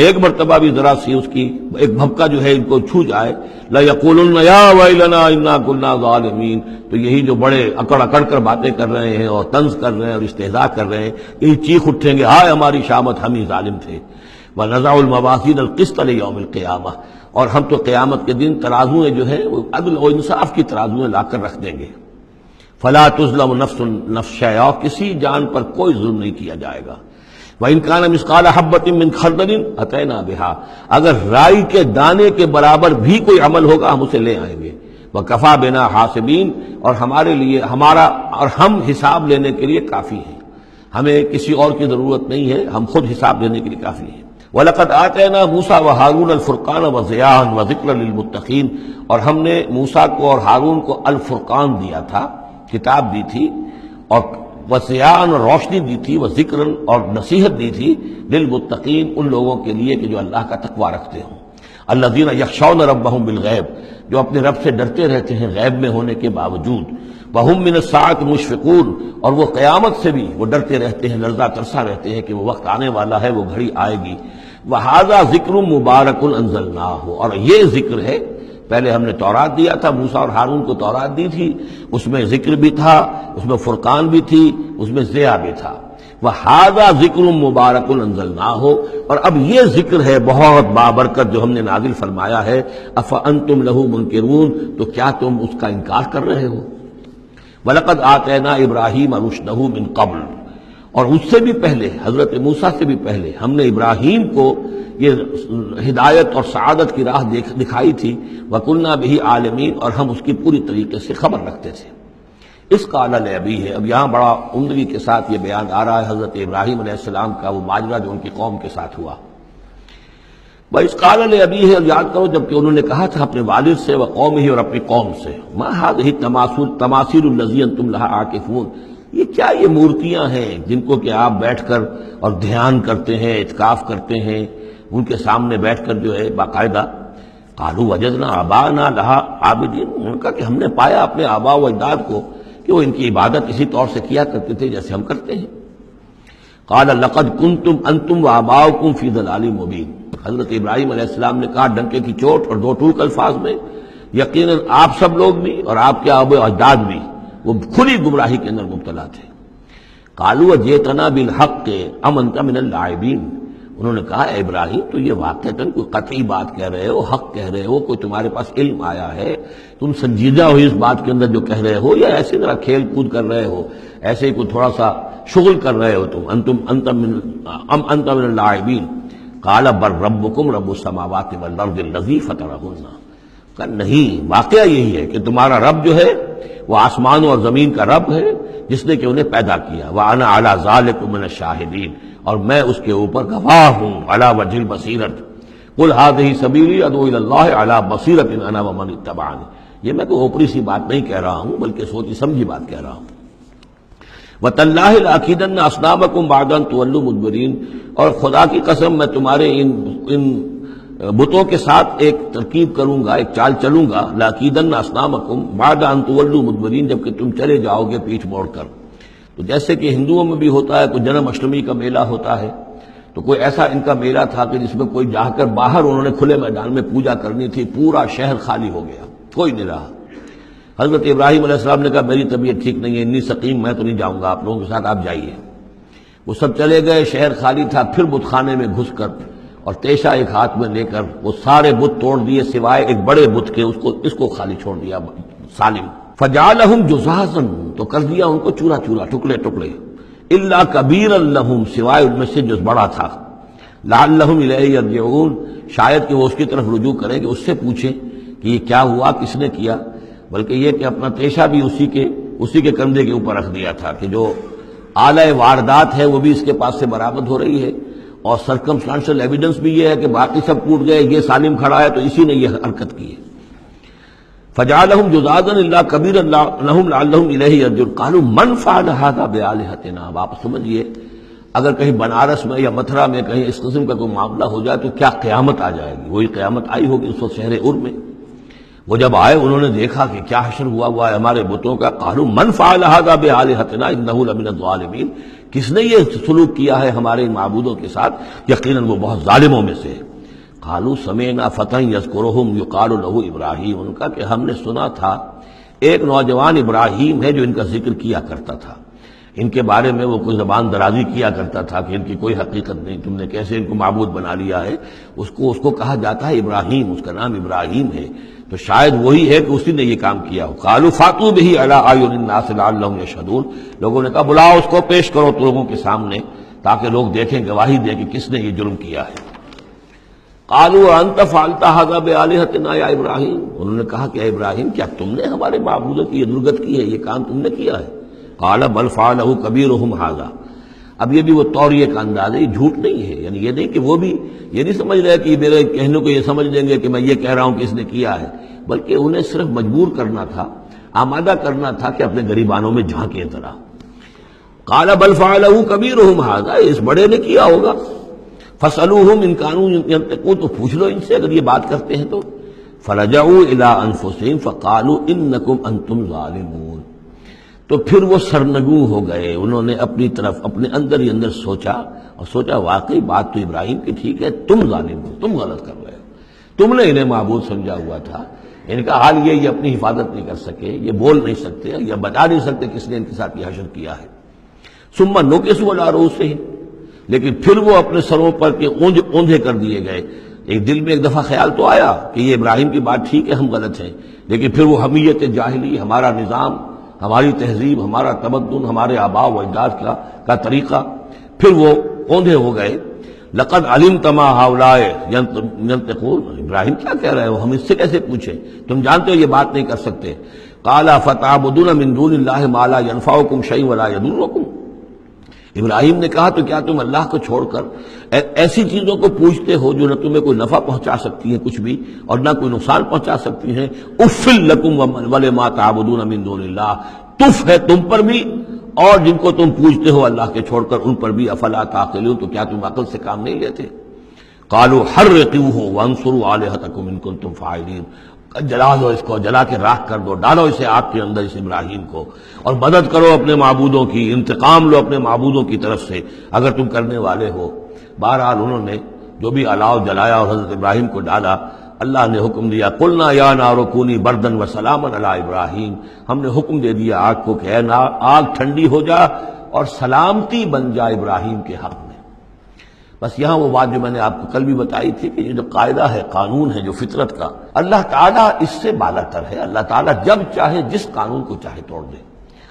ایک مرتبہ بھی ذرا سی اس کی ایک بھبکا جو ہے ان کو چھو جائے، لَيَقُولُنَّ يَا وَيْلَنَا إِنَّا كُنَّا ظَالِمِينَ تو یہی جو بڑے اکڑ کر باتیں کر رہے ہیں اور طنز کر رہے ہیں اور استہزاء کر رہے ہیں، یہی چیخ اٹھیں گے ہائے ہماری شامت، ہم ہی ظالم تھے۔ وَنَضَعُ الْمَوَازِينَ الْقِسْطَ لِيَوْمِ الْقِيَامَةِ اور ہم تو قیامت کے دن ترازویں جو ہے وہ عدل و انصاف کی ترازویں لا کر رکھ دیں گے۔ فلا تظلم نفس شیئا کسی جان پر کوئی ظلم نہیں کیا جائے گا۔ وَإِنْ كَانَ مِثْقَالَ حَبَّةٍ مِّنْ خَرْدَلٍ أَتَيْنَا بِهَا اگر رائی کے دانے کے برابر بھی کوئی عمل ہوگا ہم اسے لے آئیں گے۔ وَكَفَى بِنَا حَاسِبِينَ اور ہمارے لیے ہم حساب لینے کے لیے کافی ہیں، ہمیں کسی اور کی ضرورت نہیں ہے، ہم خود حساب لینے کے لیے کافی ہیں۔ وَلَقَدْ آتَيْنَا مُوسَىٰ وَهَارُونَ الْفُرْقَانَ وَضِيَاءً وَذِكْرًا لِلْمُتَّقِينَ اور ہم نے موسیٰ کو اور ہارون کو الفرقان دیا تھا، کتاب دی تھی، اور وضیاءً اور روشنی دی تھی، وذکرًا اور نصیحت دی تھی، للمتقین ان لوگوں کے لیے کہ جو اللہ کا تقوی رکھتے ہوں۔ الذین یخشون ربہم بالغیب جو اپنے رب سے ڈرتے رہتے ہیں غیب میں ہونے کے باوجود۔ وہم من الساعۃ مشفقون اور وہ قیامت سے بھی وہ ڈرتے رہتے ہیں، لرزہ ترسا رہتے ہیں کہ وہ وقت آنے والا ہے، وہ گھڑی آئے گی۔ وہذا ذکر مبارک انزلناہ اور یہ ذکر ہے، پہلے ہم نے تورات دیا تھا، موسیٰ اور ہارون کو تورات دی تھی، اس میں ذکر بھی تھا، اس میں فرقان بھی تھی، اس میں ضیاء بھی تھا۔ وَهَذَا ذِكْرٌ مُبَارَكٌ أَنزَلْنَاهُ، اور اب یہ ذکر ہے بہت بابرکت جو ہم نے نازل فرمایا ہے، أَفَأَنْتُمْ لَهُ مُنْكِرُونَ، تو کیا تم اس کا انکار کر رہے ہو؟ وَلَقَدْ آتَيْنَا إِبْرَاهِيمَ رُشْدَهُ مِنْ قَبْلُ، اور اس سے بھی پہلے، حضرت موسیٰ سے بھی پہلے ہم نے ابراہیم کو یہ ہدایت اور سعادت کی راہ دکھائی تھی، وَكُنَّا بِهِ عَالِمِينَ، اور ہم اس کی پوری طریقے سے خبر رکھتے تھے۔ اس قال لأبی ہے، اب یہاں بڑا عمدگی کے ساتھ یہ بیان آ رہا ہے حضرت ابراہیم علیہ السلام کا وہ ماجرا جو ان کی قوم کے ساتھ ہوا۔ اس قال لأبی ہے، یاد کرو جب کہ انہوں نے کہا تھا اپنے والد سے، وقومہ، اور اپنی قوم سے، ما هذه التماثيل التي انتم لها عاکفون، یہ کیا یہ مورتیاں ہیں جن کو کہ آپ بیٹھ کر اور دھیان کرتے ہیں، اعتکاف کرتے ہیں، ان کے سامنے بیٹھ کر جو ہے باقاعدہ۔ قالوا وجدنا آباءنا لها عابدین، ان کا کہ ہم نے پایا اپنے آباء و اجداد کو کہ وہ ان کی عبادت اسی طور سے کیا کرتے تھے جیسے ہم کرتے ہیں۔ قال لقد کنتم انتم وآباؤکم فی ضلال مبین، حضرت ابراہیم علیہ السلام نے کہا ڈنکے کی چوٹ اور دو ٹوک الفاظ میں، یقیناً آپ سب لوگ بھی اور آپ کے آباء و اجداد بھی وہ کھلی گمراہی کے اندر مبتلا تھے۔ قالوا وجئتنا بالحق ام انت من اللاعبین، انہوں نے کہا اے ابراہیم تو یہ واقعتاً کوئی قطعی بات کہہ رہے ہو، حق کہہ رہے ہو، کوئی تمہارے پاس علم آیا ہے، تم سنجیدہ ہو اس بات کے اندر جو کہہ رہے ہو، یا ایسے ذرا کھیل کود کر رہے ہو، ایسے ہی کوئی تھوڑا سا شغل کر رہے ہو تم؟ انت من اللاعبین۔ قال بل ربکم رب السماوات والارض الذی فطرہن، کہ نہیں، واقعہ یہی ہے کہ تمہارا رب جو ہے وہ آسمانوں اور زمین کا رب ہے جس نے کہ انہیں پیدا کیا، وَأَنَا عَلَى ذَلِكُم مِّنَ الشَّاهِدِينَ، اور میں اس کے اوپر گواہ ہوں، عَلَى وَجْهِ الْبَصِيرَةِ قُلْ هَٰذِهِ سَبِيلِي أَدْعُو إِلَى اللَّهِ عَلَى بَصِيرَةٍ أَنَا وَمَنِ اتَّبَعَنِي، یہ میں کوئی اوپری سی بات نہیں کہہ رہا ہوں بلکہ سوچی سمجھی بات کہہ رہا ہوں۔ وَتَاللَّهِ لَأَكِيدَنَّ أَصْنَامَكُمْ بَعْدَ أَن تُوَلُّوا مُدْبِرِينَ، اور خدا کی قسم میں تمہارے ان بتوں کے ساتھ ایک ترکیب کروں گا، ایک چال چلوں گا، لَأَكِيدَنَّ أَصْنَامَكُمْ بَعْدَ أَن تُوَلُّوا مُدْبِرِينَ، جب کہ تم چلے جاؤ گے پیٹھ موڑ کر۔ تو جیسے کہ ہندوؤں میں بھی ہوتا ہے، کوئی جنم اشٹمی کا میلہ ہوتا ہے، تو کوئی ایسا ان کا میلہ تھا کہ جس میں کوئی جا کر باہر انہوں نے کھلے میدان میں پوجا کرنی تھی، پورا شہر خالی ہو گیا، کوئی نہیں رہا۔ حضرت ابراہیم علیہ السلام نے کہا میری طبیعت ٹھیک نہیں ہے، انی سقیم، میں تو نہیں جاؤں گا آپ لوگوں کے ساتھ، آپ جائیے۔ وہ سب چلے گئے، شہر خالی تھا، پھر بت خانے میں گھس کر اور تیشا ایک ہاتھ میں لے کر وہ سارے بت توڑ دیے سوائے ایک بڑے بت کے، اس کو خالی چھوڑ دیا سالم۔ فجعلہم جزازا، تو کر دیا ان کو چورا چورا، ٹکڑے ٹکڑے، الا کبیرا لہم، سوائے ان میں سے جو بڑا تھا، لعلہم الیہ یرجعون، شاید کہ وہ اس کی طرف رجوع کریں کہ اس سے پوچھیں کہ یہ کیا ہوا، کس نے کیا، بلکہ یہ کہ اپنا پیشہ بھی اسی کے کندھے کے اوپر رکھ دیا تھا کہ جو آلہ واردات ہے وہ بھی اس کے پاس سے برآمد ہو رہی ہے، اور سرکمسٹانشل ایویڈنس بھی یہ ہے کہ باقی سب ٹوٹ گئے، یہ سالم کھڑا ہے تو اسی نے یہ حرکت کی ہے۔ فجعلہم جزازا الا کبیرا لہم لعلہم الیہ یرجعون قالوا من فعل هذا بآلہتنا، اب آپ سمجھیے اگر کہیں بنارس میں یا متھرا میں کہیں اس قسم کا کوئی معاملہ ہو جائے تو کیا قیامت آ جائے گی، وہی قیامت آئی ہوگی اس وقت شہر ار میں۔ وہ جب آئے انہوں نے دیکھا کہ کیا حشر ہوا ہے ہمارے بتوں کا، قالوا من فعل هذا بآلہتنا انہ لمن الظالمین، کس نے یہ سلوک کیا ہے ہمارے معبودوں کے ساتھ، یقیناً وہ بہت ظالموں میں سے۔ قالوا سمعنا فتى يذكرهم يقال له ابراہیم، ان کا کہ ہم نے سنا تھا ایک نوجوان ابراہیم ہے جو ان کا ذکر کیا کرتا تھا، ان کے بارے میں وہ کوئی زبان درازی کیا کرتا تھا کہ ان کی کوئی حقیقت نہیں، تم نے کیسے ان کو معبود بنا لیا ہے، اس کو کہا جاتا ہے ابراہیم، اس کا نام ابراہیم ہے، تو شاید وہی ہے کہ اسی نے یہ کام کیا ہو۔ قالوا فاتوا به على اعین الناس لعلهم يشهدون، لوگوں نے کہا بلاؤ اس کو، پیش کرو لوگوں کے سامنے تاکہ لوگ دیکھیں، گواہی دیں کہ کس نے یہ جرم کیا ہے۔ قالوا انت فعلت هذا بآلهتنا یا ابراہیم، انہوں نے کہا کہ اے ابراہیم کیا تم نے ہمارے معبودوں کی یہ درگت کی ہے، یہ کام تم نے کیا ہے؟ قال بل فعله كبيرهم هذا، اب یہ بھی وہ توریہ کا انداز ہے، یہ جھوٹ نہیں ہے، یعنی یہ نہیں کہ وہ بھی یہ نہیں سمجھ رہے کہ میرے کہنے کو یہ سمجھ لیں گے کہ میں یہ کہہ رہا ہوں کہ اس نے کیا ہے، بلکہ انہیں صرف مجبور کرنا تھا، آمادہ کرنا تھا کہ اپنے غریبانوں میں جھانکیں طرح۔ قال بل فعله كبيرهم هذا، اس بڑے نے کیا ہوگا، فاسألوهم ان كانوا ينطقون، تو پوچھ لو ان سے اگر یہ بات کرتے ہیں تو۔ فرجعوا الى انفسهم فقالوا انكم انتم ظالمون، تو پھر وہ سرنگوں ہو گئے، انہوں نے اپنی طرف اپنے اندر ہی اندر سوچا اور سوچا واقعی بات تو ابراہیم کی ٹھیک ہے، تم ظالم ہو، تم غلط کر رہے ہو، تم نے انہیں معبود سمجھا ہوا تھا۔ ان کا حال یہ اپنی حفاظت نہیں کر سکے، یہ بول نہیں سکتے، یہ بتا نہیں سکتے کس نے ان کے ساتھ یہ حشر کیا ہے۔ ثم نکسوا علی رؤوسہم، لیکن پھر وہ اپنے سروں پر کے اوندھے کر دیے گئے۔ ایک دل میں ایک دفعہ خیال تو آیا کہ یہ ابراہیم کی بات ٹھیک ہے، ہم غلط ہیں، لیکن پھر وہ حمیت جاہلی، ہمارا نظام، ہماری تہذیب، ہمارا تمدن، ہمارے آباء و اجداد کا طریقہ، پھر وہ اوندھے ہو گئے۔ لقد علمت ما هؤلاء ينطقون، ابراہیم کیا کہہ رہے ہو، ہم اس سے کیسے پوچھیں، تم جانتے ہو یہ بات نہیں کر سکتے۔ قال فتعبدون من دون اللہ ما لا ينفعكم شيئا ولا يضركم، ابراہیم نے کہا تو کیا تم اللہ کو چھوڑ کر ایسی چیزوں کو پوچھتے ہو جو نہ تمہیں کوئی نفع پہنچا سکتی ہیں کچھ بھی، اور نہ کوئی نقصان پہنچا سکتی ہیں؟ اف لکم ولما تعبدون من دون اللہ، تف ہے تم پر بھی اور جن کو تم پوچھتے ہو اللہ کے چھوڑ کر ان پر بھی، افلا تعقلون، تو کیا تم عقل سے کام نہیں لیتے؟ قالوا حرقوه وانصروا آلهتكم ان كنتم فاعلین، جلا دو اس کو، جلا کے راکھ کر دو، ڈالو اسے آگ کے اندر اس ابراہیم کو، اور مدد کرو اپنے معبودوں کی، انتقام لو اپنے معبودوں کی طرف سے اگر تم کرنے والے ہو۔ بہرحال انہوں نے جو بھی الاؤ جلایا اور حضرت ابراہیم کو ڈالا، اللہ نے حکم دیا قلنا یا نار کونی بردن و سلاما علی ابراہیم، ہم نے حکم دے دیا آگ کو کہ اے آگ ٹھنڈی ہو جا اور سلامتی بن جا ابراہیم کے حق میں۔ بس یہاں وہ بات جو میں نے آپ کو کل بھی بتائی تھی کہ یہ جو قاعدہ ہے، قانون ہے جو فطرت کا، اللہ تعالیٰ اس سے بالا تر ہے، اللہ تعالیٰ جب چاہے جس قانون کو چاہے توڑ دے،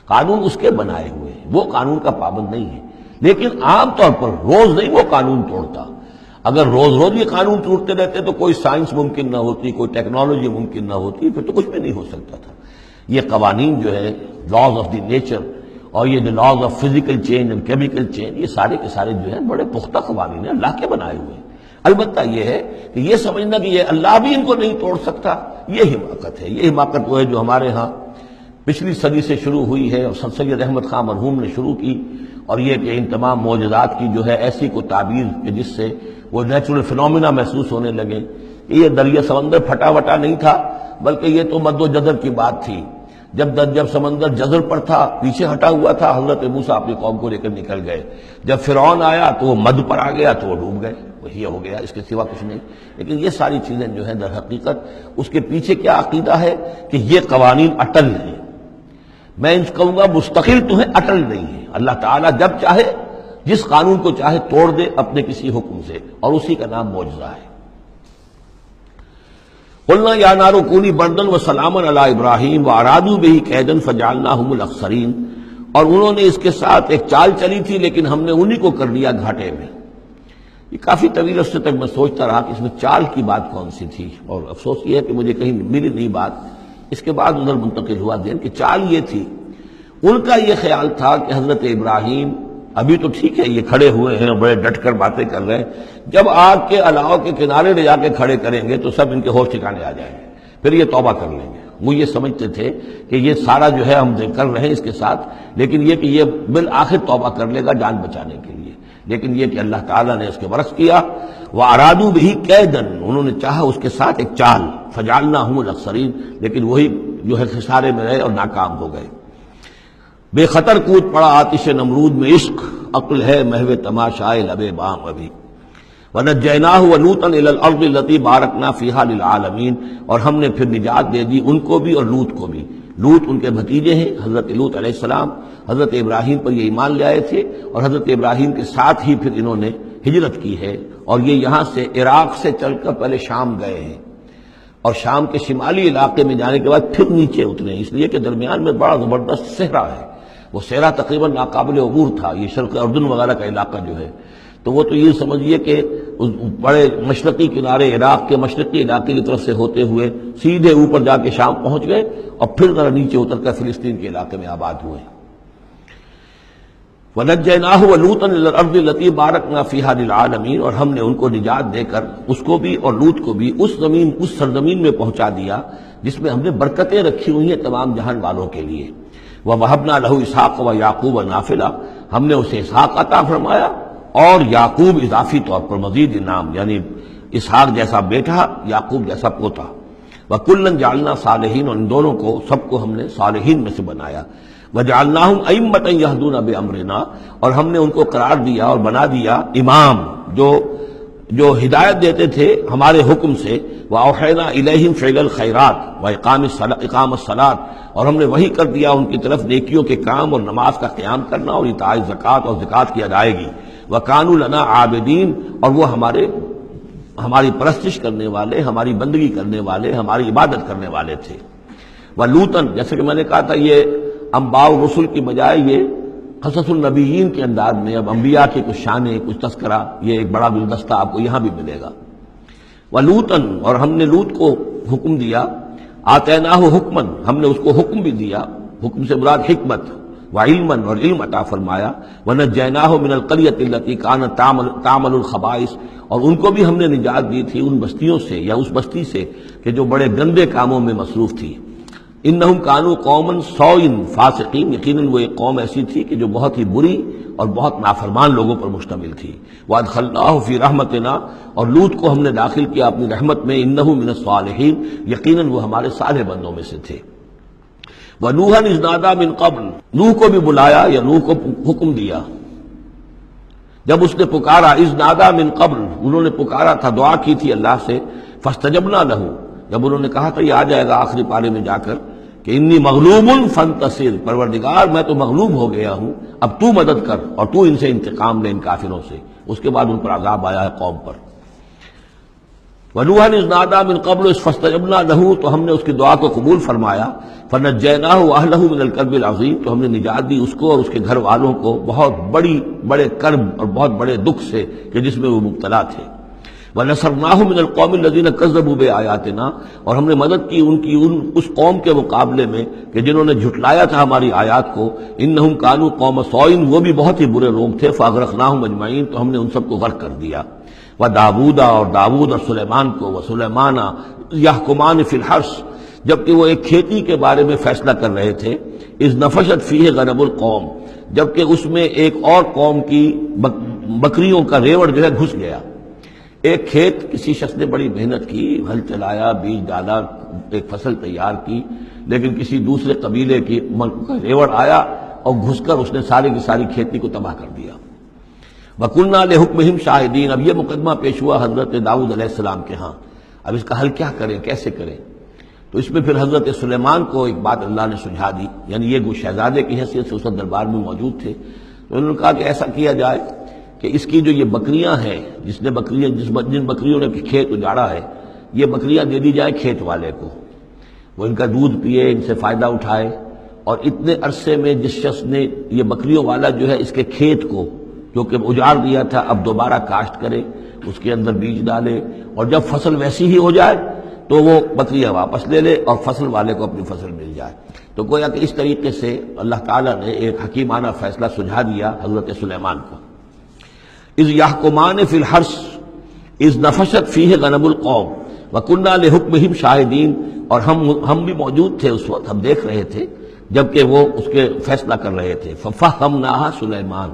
قانون اس کے بنائے ہوئے ہیں، وہ قانون کا پابند نہیں ہے، لیکن عام طور پر روز نہیں وہ قانون توڑتا۔ اگر روز روز یہ قانون ٹوٹتے رہتے تو کوئی سائنس ممکن نہ ہوتی، کوئی ٹیکنالوجی ممکن نہ ہوتی، پھر تو کچھ بھی نہیں ہو سکتا تھا۔ یہ قوانین جو ہے، لاز آف دی نیچر، اور یہ جو laws of physical change and chemical change, یہ سارے کے سارے جو ہیں بڑے پختہ قوانین ہیں، اللہ کے بنائے ہوئے ہیں۔ البتہ یہ ہے کہ یہ سمجھنا کہ یہ اللہ بھی ان کو نہیں توڑ سکتا، یہ حماقت ہے۔ یہ حماقت وہ ہے جو ہمارے ہاں پچھلی صدی سے شروع ہوئی ہے اور سید احمد خان مرحوم نے شروع کی، اور یہ کہ ان تمام معجزات کی جو ہے ایسی کو تعبیر کہ جس سے وہ نیچرل فنومینا محسوس ہونے لگے کہ یہ دریا سمندر پھٹا وٹا نہیں تھا، بلکہ یہ تو مد و جزر کی بات تھی۔ جب سمندر جزر پر تھا، پیچھے ہٹا ہوا تھا، حضرت موسیٰ اپنی قوم کو لے کر نکل گئے۔ جب فرعون آیا تو وہ مد پر آ گیا تو وہ ڈوب گئے، وہی ہو گیا، اس کے سوا کچھ نہیں۔ لیکن یہ ساری چیزیں جو ہیں در حقیقت اس کے پیچھے کیا عقیدہ ہے کہ یہ قوانین اٹل ہیں، میں ان کہوں گا مستقل تو ہیں، اٹل نہیں ہے۔ اللہ تعالیٰ جب چاہے جس قانون کو چاہے توڑ دے اپنے کسی حکم سے، اور اسی کا نام معجزہ ہے۔ قلنا یا نار کونی بردن و سلاما علی ابراہیم وارادوا بہ کیدا فجعلناہم الاخسرین، اور انہوں نے اس کے ساتھ ایک چال چلی تھی لیکن ہم نے انہی کو کر دیا گھاٹے میں۔ یہ کافی طویل عرصے تک میں سوچتا رہا کہ اس میں چال کی بات کون سی تھی، اور افسوس یہ ہے کہ مجھے کہیں ملی نہیں بات۔ اس کے بعد ادھر منتقل ہوا ذہن کہ چال یہ تھی، ان کا یہ خیال تھا کہ حضرت ابراہیم ابھی تو ٹھیک ہے یہ کھڑے ہوئے ہیں بڑے ڈٹ کر باتیں کر رہے ہیں، جب آگ کے الاؤ کے کنارے لے جا کے کھڑے کریں گے تو سب ان کے ہوش ٹھکانے آ جائیں گے، پھر یہ توبہ کر لیں گے۔ وہ یہ سمجھتے تھے کہ یہ سارا جو ہے ہم کر رہے ہیں اس کے ساتھ، لیکن یہ کہ یہ بالآخر توبہ کر لے گا جان بچانے کے لیے۔ لیکن یہ کہ اللہ تعالیٰ نے اس کے برعکس کیا، وَأَرَادُوا بِهِ كَيْدًا، انہوں نے چاہا اس کے ساتھ ایک چال، فَجَعَلْنَاهُمُ الْأَخْسَرِينَ، لیکن وہی جو ہے خسارے میں رہے اور ناکام ہو گئے۔ بے خطر کود پڑا آتش نمرود میں عشق، عقل ہے محو تماشائے لبے بام ابھی۔ وَنَجَّيْنَاهُ وَلُوطًا إِلَى الْأَرْضِ الَّتِي بَارَكْنَا فِيهَا لِلْعَالَمِينَ، اور ہم نے پھر نجات دے دی ان کو بھی اور لوط کو بھی۔ لوط ان کے بھتیجے ہیں، حضرت لوط علیہ السلام حضرت ابراہیم پر یہ ایمان لے آئے تھے، اور حضرت ابراہیم کے ساتھ ہی پھر انہوں نے ہجرت کی ہے، اور یہ یہاں سے عراق سے چل کر پہلے شام گئے ہیں، اور شام کے شمالی علاقے میں جانے کے بعد پھر نیچے اترے، اس لیے کہ درمیان میں بڑا زبردست صحرا ہے۔ وہ صحرا تقریباً ناقابل عبور تھا، یہ شرق اردن وغیرہ کا علاقہ جو ہے، تو وہ تو یہ سمجھیے کہ بڑے مشرقی کنارے عراق کے مشرقی علاقے کی طرف سے ہوتے ہوئے سیدھے اوپر جا کے شام پہنچ گئے، اور پھر ذرا نیچے اتر کر فلسطین کے علاقے میں آباد ہوئے۔ وَنَجَّيْنَاهُ وَلُوطًا إِلَى الْأَرْضِ الَّتِي بَارَكْنَا فِيهَا لِلْعَالَمِينَ، اور ہم نے ان کو نجات دے کر اس کو بھی اور لوط کو بھی اس سرزمین میں پہنچا دیا جس میں ہم نے برکتیں رکھی ہوئی ہیں تمام جہان والوں کے لیے۔ وَوَهَبْنَا لَهُ إِسْحَاقَ وَيَعْقُوبَ نَافِلَةً، ہم نے اسے اسحاق عطا فرمایا اور یعقوب اضافی طور پر مزید انعام، یعنی اسحاق جیسا بیٹا، یعقوب جیسا پوتا۔ وَكُلًّا جَعَلْنَا صَالِحِينَ، اور ان دونوں کو سب کو ہم نے صالحین میں سے بنایا۔ وَجَعَلْنَاهُمْ أَئِمَّةً يَهْدُونَ بِأَمْرِنَا، اور ہم نے ان کو قرار دیا اور بنا دیا امام جو جو ہدایت دیتے تھے ہمارے حکم سے، وَأَوْحَيْنَا إِلَيْهِمْ فِعْلَ الْخَيْرَاتِ وَإِقَامَ الصَّلَاةِ، اور ہم نے وحی کر دیا ان کی طرف نیکیوں کے کام اور نماز کا قیام کرنا اور ایتاء زکوٰۃ اور زکوٰۃ کی ادائیگی، وَكَانُوا لَنَا عَابِدِينَ، اور وہ ہماری پرستش کرنے والے، ہماری بندگی کرنے والے، ہماری عبادت کرنے والے تھے۔ وَلُوطًا، جیسے کہ میں نے کہا تھا یہ انباء و رسل کی بجائے یہ قصص النبیین کے انداز میں اب انبیاء کے کچھ شانیں، کچھ تذکرہ، یہ ایک بڑا گلدستہ آپ کو یہاں بھی ملے گا۔ وَلُوطًا، اور ہم نے لوط کو حکم دیا، آتیناہ حکمًا، ہم نے اس کو حکم بھی دیا، حکم سے مراد حکمت، وعلمًا، اور علم عطا فرمایا، وَنَجَّيْنَاهُ مِنَ الْقَرْيَةِ الَّتِي كَانَتْ تَعْمَلُ الْخَبَائِثَ، اور ان کو بھی ہم نے نجات دی تھی ان بستیوں سے یا اس بستی سے کہ جو بڑے گندے کاموں میں مصروف تھی۔ انہم کانوا قوما سوء فاسقین، یقیناً وہ ایک قوم ایسی تھی کہ جو بہت ہی بری اور بہت نافرمان لوگوں پر مشتمل تھی۔ وادخلناہ فی رحمتنا، اور لوط کو ہم نے داخل کیا اپنی رحمت میں، انہ من الصالحین، یقیناً وہ ہمارے صالح بندوں میں سے تھے۔ ونوحا اذ نادی من قبل، نوح کو بھی بلایا یا نوح کو حکم دیا جب اس نے پکارا، اذ نادی من قبل، انہوں نے پکارا تھا، دعا کی تھی اللہ سے، فاستجبنا لہ، جب انہوں نے کہا تھا یہ آ جائے گا آخری پارے میں جا کر کہ انی مغلوب فانتصر، پروردگار میں تو مغلوب ہو گیا ہوں، اب تو مدد کر اور تو ان سے انتقام لے، ان کافروں سے۔ اس کے بعد ان پر عذاب آیا ہے قوم پر۔ وَنُوحًا اذ نادى من قبل فاستجبنا له، تو ہم نے اس کی دعا کو قبول فرمایا، فنجیناہ واہلہ من الکرب العظیم، تو ہم نے نجات دی اس کو اور اس کے گھر والوں کو بہت بڑے کرب اور بہت بڑے دکھ سے کہ جس میں وہ مبتلا تھے۔ وَنَصَرْنَاهُ مِنَ الْقَوْمِ الَّذِينَ كَذَّبُوا بِآيَاتِنَا، اور ہم نے مدد کی اس قوم کے مقابلے میں کہ جنہوں نے جھٹلایا تھا ہماری آیات کو، إِنَّهُمْ كَانُوا قَوْمَ سَوْءٍ، وہ بھی بہت ہی برے لوگ تھے، فَأَغْرَقْنَاهُمْ أَجْمَعِينَ، تو ہم نے ان سب کو غرق کر دیا۔ وَدَاوُودَ، اور داود اور سلیمان کو، وَسُلَيْمَانَ يَحْكُمَانِ فِي الْحَرْثِ، جبکہ وہ ایک کھیتی کے بارے میں فیصلہ کر رہے تھے، اذ نفشت فیہ غنم القوم، جبکہ اس میں ایک اور قوم کی بکریوں کا ریوڑ جو ہے گھس گیا۔ ایک کھیت کسی شخص نے بڑی محنت کی، ہل چلایا، بیج ڈالا، ایک فصل تیار کی، لیکن کسی دوسرے قبیلے کی ریوڑ آیا اور گھس کر اس نے ساری کی ساری کھیتی کو تباہ کر دیا۔ وَكُنَّا لِحُكْمِهِمْ شَاهِدِينَ، اب یہ مقدمہ پیش ہوا حضرت داؤد علیہ السلام کے ہاں، اب اس کا حل کیا کریں، کیسے کریں؟ تو اس میں پھر حضرت سلیمان کو ایک بات اللہ نے سجھا دی، یعنی یہ شہزادے کی حیثیت سے اس دربار میں موجود تھے، تو انہوں نے کہا کہ ایسا کیا جائے کہ اس کی جو یہ بکریاں ہیں، جن بکریوں نے کھیت اجاڑا ہے، یہ بکریاں دے دی جائے کھیت والے کو، وہ ان کا دودھ پیے، ان سے فائدہ اٹھائے، اور اتنے عرصے میں جس شخص نے یہ بکریوں والا جو ہے اس کے کھیت کو جو کہ اجاڑ دیا تھا اب دوبارہ کاشت کرے، اس کے اندر بیج ڈالے، اور جب فصل ویسی ہی ہو جائے تو وہ بکریاں واپس لے لے اور فصل والے کو اپنی فصل مل جائے۔ تو گویا کہ اس طریقے سے اللہ تعالیٰ نے ایک حکیمانہ فیصلہ سجھا دیا حضرت سلیمان کو۔ اذ یحکمان فی الحرث اذ نفشت فیہ غنم القوم وکنہ لحکمہم شاہدین، اور ہم بھی موجود تھے اس وقت، ہم دیکھ رہے تھے جبکہ وہ اس کے فیصلہ کر رہے تھے۔ ففہمناہا سلیمان،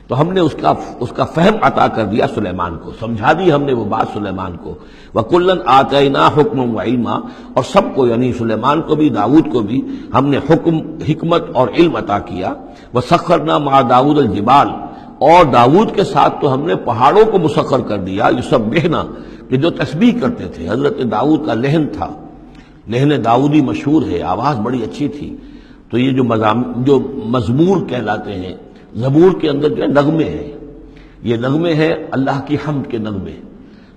تو ہم نے اس کا فہم عطا کر دیا سلیمان کو، سمجھا دی ہم نے وہ بات سلیمان کو۔ وَكُلًّا آتَيْنَا حُكْمًا وَعِلْمًا، اور سب کو یعنی سلیمان کو بھی داؤد کو بھی ہم نے حکم، حکمت اور علم عطا کیا۔ وَسَخَّرْنَا مَعَ دَاوُدَ الْجِبَالَ، اور داؤد کے ساتھ تو ہم نے پہاڑوں کو مسخر کر دیا، یسبحنا، کہ جو تسبیح کرتے تھے۔ حضرت داؤد کا لہن تھا، لہن داؤدی مشہور ہے، آواز بڑی اچھی تھی، تو یہ جو مزمور کہلاتے ہیں، زبور کے اندر جو ہے نغمے ہیں، یہ نغمے ہیں اللہ کی حمد کے نغمے،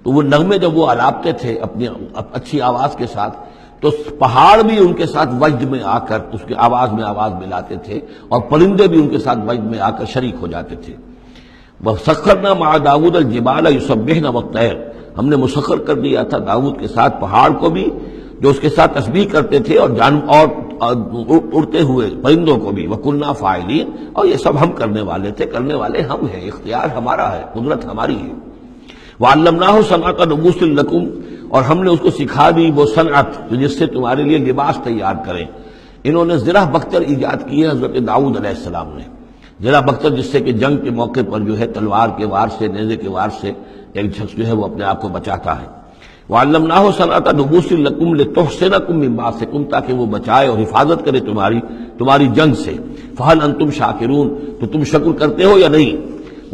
تو وہ نغمے جب وہ الاپتے تھے اپنی اچھی آواز کے ساتھ، تو پہاڑ بھی ان کے ساتھ وجد میں آ کر اس کی آواز میں آواز ملاتے تھے، اور پرندے بھی ان کے ساتھ وجد میں آ کر شریک ہو جاتے تھے۔ وَسَخَّرْنَا مَعَ دَاوُدَ الْجِبَالَ يُسَبِّحْنَ وَالطَّيْرَ، ہم نے مسخر کر دیا تھا داؤد کے ساتھ پہاڑ کو بھی جو اس کے ساتھ تسبیح کرتے تھے، اور اڑتے ہوئے پرندوں کو بھی۔ وَكُنَّا فَاعِلِينَ، اور یہ سب ہم کرنے والے تھے، کرنے والے ہم ہیں، اختیار ہمارا ہے، قدرت ہماری ہے۔ وَعَلَّمْنَاهُ صَنْعَةَ لُبُوسٍ لَكُمْ، اور ہم نے اس کو سکھا دی وہ صنعت جس سے تمہارے لیے لباس تیار کریں۔ انہوں نے زرہ بختر ایجاد کی ہے حضرت داؤد علیہ السلام نے، زرہ بختر جس سے کہ جنگ کے موقع پر جو ہے تلوار کے وار سے، نیزے کے وار سے ایک شخص جو ہے وہ اپنے آپ کو بچاتا ہے۔ وَعَلَّمْنَاهُ صَنْعَةَ لُبُوسٍ لَكُمْ لِتُحْصِنَكُم مِّن بَأْسِكُمْ، تاکہ وہ بچائے اور حفاظت کرے تمہاری جنگ سے۔ فَهَلْ أَنْتُمْ شَاكِرُونَ، تو تم شکر کرتے ہو یا نہیں؟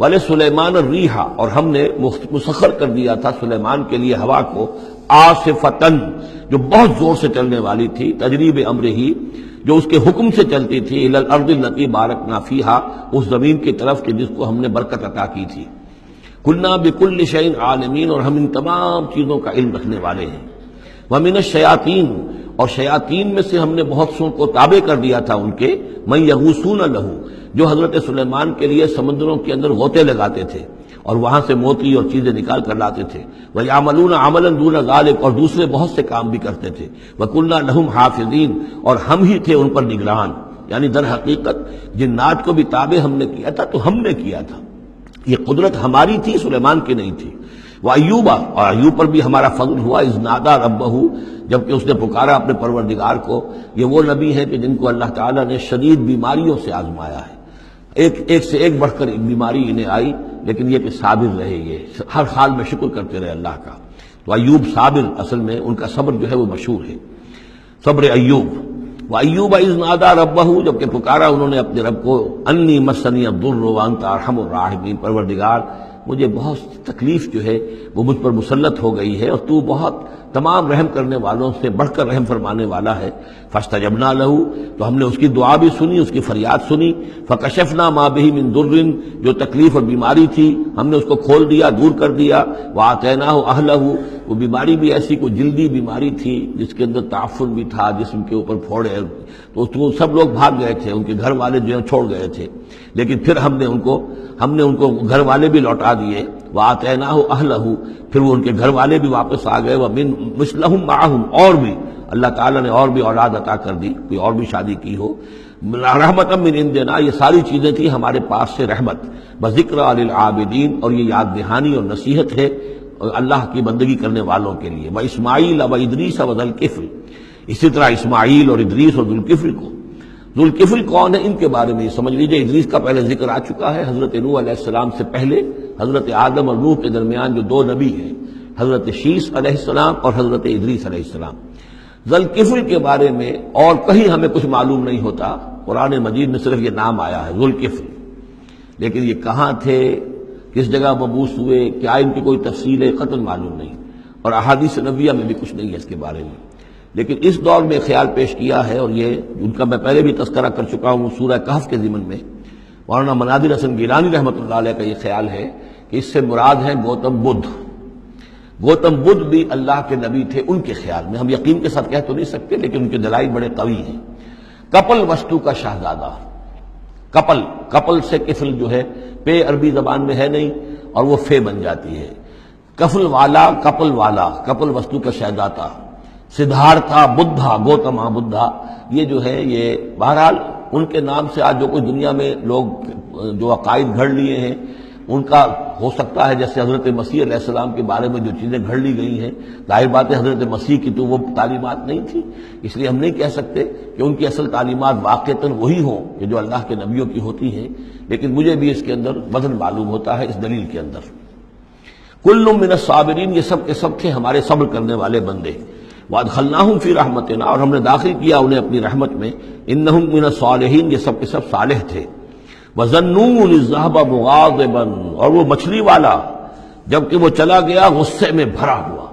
والے سلیمان الریح، اور ہم نے مسخر کر دیا تھا سلیمان کے لیے ہوا کو، عاصفتن، جو بہت زور سے چلنے والی تھی، تجریب امر ہی، جو اس کے حکم سے چلتی تھی، الی الارض التی بارکنا فیہا، اس زمین کی طرف کہ جس کو ہم نے برکت عطا کی تھی۔ کلنا بکل شیء عالمین، اور ہم ان تمام چیزوں کا علم رکھنے والے ہیں۔ ومن الشیاطین، اور شیاطین میں سے ہم نے بہت سو کو تابع کر دیا تھا ان کے، من یغوصون لہ، جو حضرت سلیمان کے لیے سمندروں کے اندر غوطے لگاتے تھے اور وہاں سے موتی اور چیزیں نکال کر لاتے تھے، وَيَعْمَلُونَ عَمَلًا دُونَ ذَلِكَ، اور دوسرے بہت سے کام بھی کرتے تھے، وَكُنَّا لَهُمْ حَافِظِينَ، اور ہم ہی تھے ان پر نگران، یعنی در حقیقت جنات کو بھی تابع ہم نے کیا تھا، تو ہم نے کیا تھا، یہ قدرت ہماری تھی، سلیمان کی نہیں تھی۔ وَأَيُّوبَ، اور ایوب پر بھی ہمارا فضل ہوا، اذ نادى ربہ، جبکہ اس نے پکارا اپنے پروردگار کو۔ یہ وہ نبی ہیں کہ جن کو اللہ تعالیٰ نے شدید بیماریوں سے آزمایا ہے، ایک سے ایک بڑھ کر ایک بیماری انہیں آئی، لیکن یہ کہ صابر رہے، یہ ہر حال میں شکر کرتے رہے اللہ کا۔ تو ایوب صابر، اصل میں ان کا صبر جو ہے وہ مشہور ہے، صبر ایوب۔ وَأَيُّوبَ إِذْ نَادَىٰ رَبَّهُ، جبکہ پکارا انہوں نے اپنے رب کو، أَنِّي مَسَّنِيَ الضُّرُّ وَأَنتَ أَرْحَمُ الرَّاحِمِينَ، پروردگار مجھے بہت تکلیف جو ہے وہ مجھ پر مسلط ہو گئی ہے، اور تو بہت تمام رحم کرنے والوں سے بڑھ کر رحم فرمانے والا ہے۔ فاستجبنا له، تو ہم نے اس کی دعا بھی سنی، اس کی فریاد سنی۔ فکشفنا ما به من ضر، جو تکلیف اور بیماری تھی ہم نے اس کو کھول دیا، دور کر دیا۔ وآتیناہ اہلہ، وہ بیماری بھی ایسی کوئی جلدی بیماری تھی جس کے اندر تعفن بھی تھا، جسم کے اوپر پھوڑے، تو سب لوگ بھاگ گئے تھے، ان کے گھر والے جو ہیں چھوڑ گئے تھے، لیکن پھر ہم نے ان کو گھر والے بھی لوٹا دیے۔ وآتیناہ اہلہ، پھر وہ ان کے گھر والے بھی واپس آ گئے۔ ومن مثلہم معہم، اور بھی اللہ تعالیٰ نے اور بھی اولاد عطا کر دی، کوئی اور بھی شادی کی ہو۔ رحمت من عندنا، یہ ساری چیزیں تھیں ہمارے پاس سے رحمت۔ بذکر للعابدین، اور یہ یاد دہانی اور نصیحت ہے اللہ کی بندگی کرنے والوں کے لیے۔ واسماعیل وادریس وذوالکفل، اسی طرح اسماعیل اور ادریس اور ذوالکفل کو۔ ذوالکفل کون ہے ان کے بارے میں یہ سمجھ لیجئے، ادریس کا پہلے ذکر آ چکا ہے، حضرت نوح علیہ السلام سے پہلے حضرت آدم اور نوح کے درمیان جو دو نبی ہیں، حضرت شیس علیہ السلام اور حضرت ادریس علیہ السلام۔ ذوالکفل کے بارے میں اور کہیں ہمیں کچھ معلوم نہیں ہوتا، قرآن مجید میں صرف یہ نام آیا ہے ذوالکفل، لیکن یہ کہاں تھے، کس جگہ مبعوث ہوئے، کیا ان کی کوئی تفصیل ہے، قطعاً معلوم نہیں، اور احادیث نبویہ میں بھی کچھ نہیں ہے اس کے بارے میں۔ لیکن اس دور میں خیال پیش کیا ہے، اور یہ ان کا میں پہلے بھی تذکرہ کر چکا ہوں سورہ کہف کے ضمن میں، مولانا مناظر حسن گیلانی رحمۃ اللہ علیہ کا یہ خیال ہے کہ اس سے مراد ہیں گوتم بدھ۔ گوتم بدھ بھی اللہ کے نبی تھے ان کے خیال میں، ہم یقین کے ساتھ کہہ تو نہیں سکتے، لیکن ان کے دلائل بڑے قوی ہیں۔ کپل وستو کا شہزادہ، کپل سے کفل جو ہے، پے عربی زبان میں ہے نہیں اور وہ فے بن جاتی ہے، کفل والا، کپل وستو کا شہزادہ، سدھارتھا بدھا، گوتما بدھا، یہ جو ہے یہ بہرحال ان کے نام سے آج جو کوئی دنیا میں لوگ جو عقائد گھڑ لیے ہیں ان کا ہو سکتا ہے، جیسے حضرت مسیح علیہ السلام کے بارے میں جو چیزیں گھڑ لی گئی ہیں، ظاہر بات ہے حضرت مسیح کی تو وہ تعلیمات نہیں تھی، اس لیے ہم نہیں کہہ سکتے کہ ان کی اصل تعلیمات واقعتاً وہی ہوں کہ جو اللہ کے نبیوں کی ہوتی ہیں، لیکن مجھے بھی اس کے اندر وزن معلوم ہوتا ہے اس دلیل کے اندر۔ کل من الصابرین، یہ سب کے سب تھے ہمارے صبر کرنے والے بندے۔ وادخلناہم فی رحمتنا، اور ہم نے داخل کیا انہیں اپنی رحمت میں۔ انہم من الصالحین، یہ سب کے سب صالح تھے۔ وظنون اذ ذهب مغاضبا، اور وہ مچھلی والا جبکہ وہ چلا گیا غصے میں بھرا ہوا،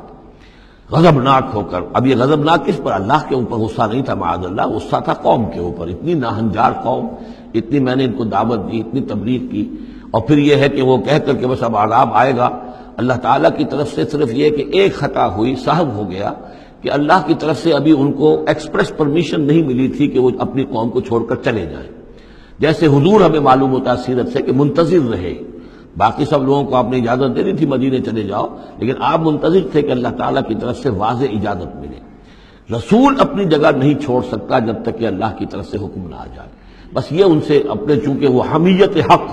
غضبناک ہو کر۔ اب یہ غضبناک کس پر؟ اللہ کے اوپر غصہ نہیں تھا معاذ اللہ، غصہ تھا قوم کے اوپر، اتنی ناہنجار قوم، اتنی میں نے ان کو دعوت دی، اتنی تبلیغ کی، اور پھر یہ ہے کہ وہ کہہ کر کہ بس اب عذاب آئے گا۔ اللہ تعالیٰ کی طرف سے صرف یہ کہ ایک خطا ہوئی، سہو ہو گیا کہ اللہ کی طرف سے ابھی ان کو ایکسپریس پرمیشن نہیں ملی تھی کہ وہ اپنی قوم کو چھوڑ کر چلے جائیں، جیسے حضور ہمیں معلوم ہوتا ہے سیرت سے کہ منتظر رہے، باقی سب لوگوں کو آپ نے اجازت دے دی تھی مدینے چلے جاؤ، لیکن آپ منتظر تھے کہ اللہ تعالیٰ کی طرف سے واضح اجازت ملے۔ رسول اپنی جگہ نہیں چھوڑ سکتا جب تک کہ اللہ کی طرف سے حکم نہ آ جائے، بس یہ ان سے اپنے، چونکہ وہ حمیت حق،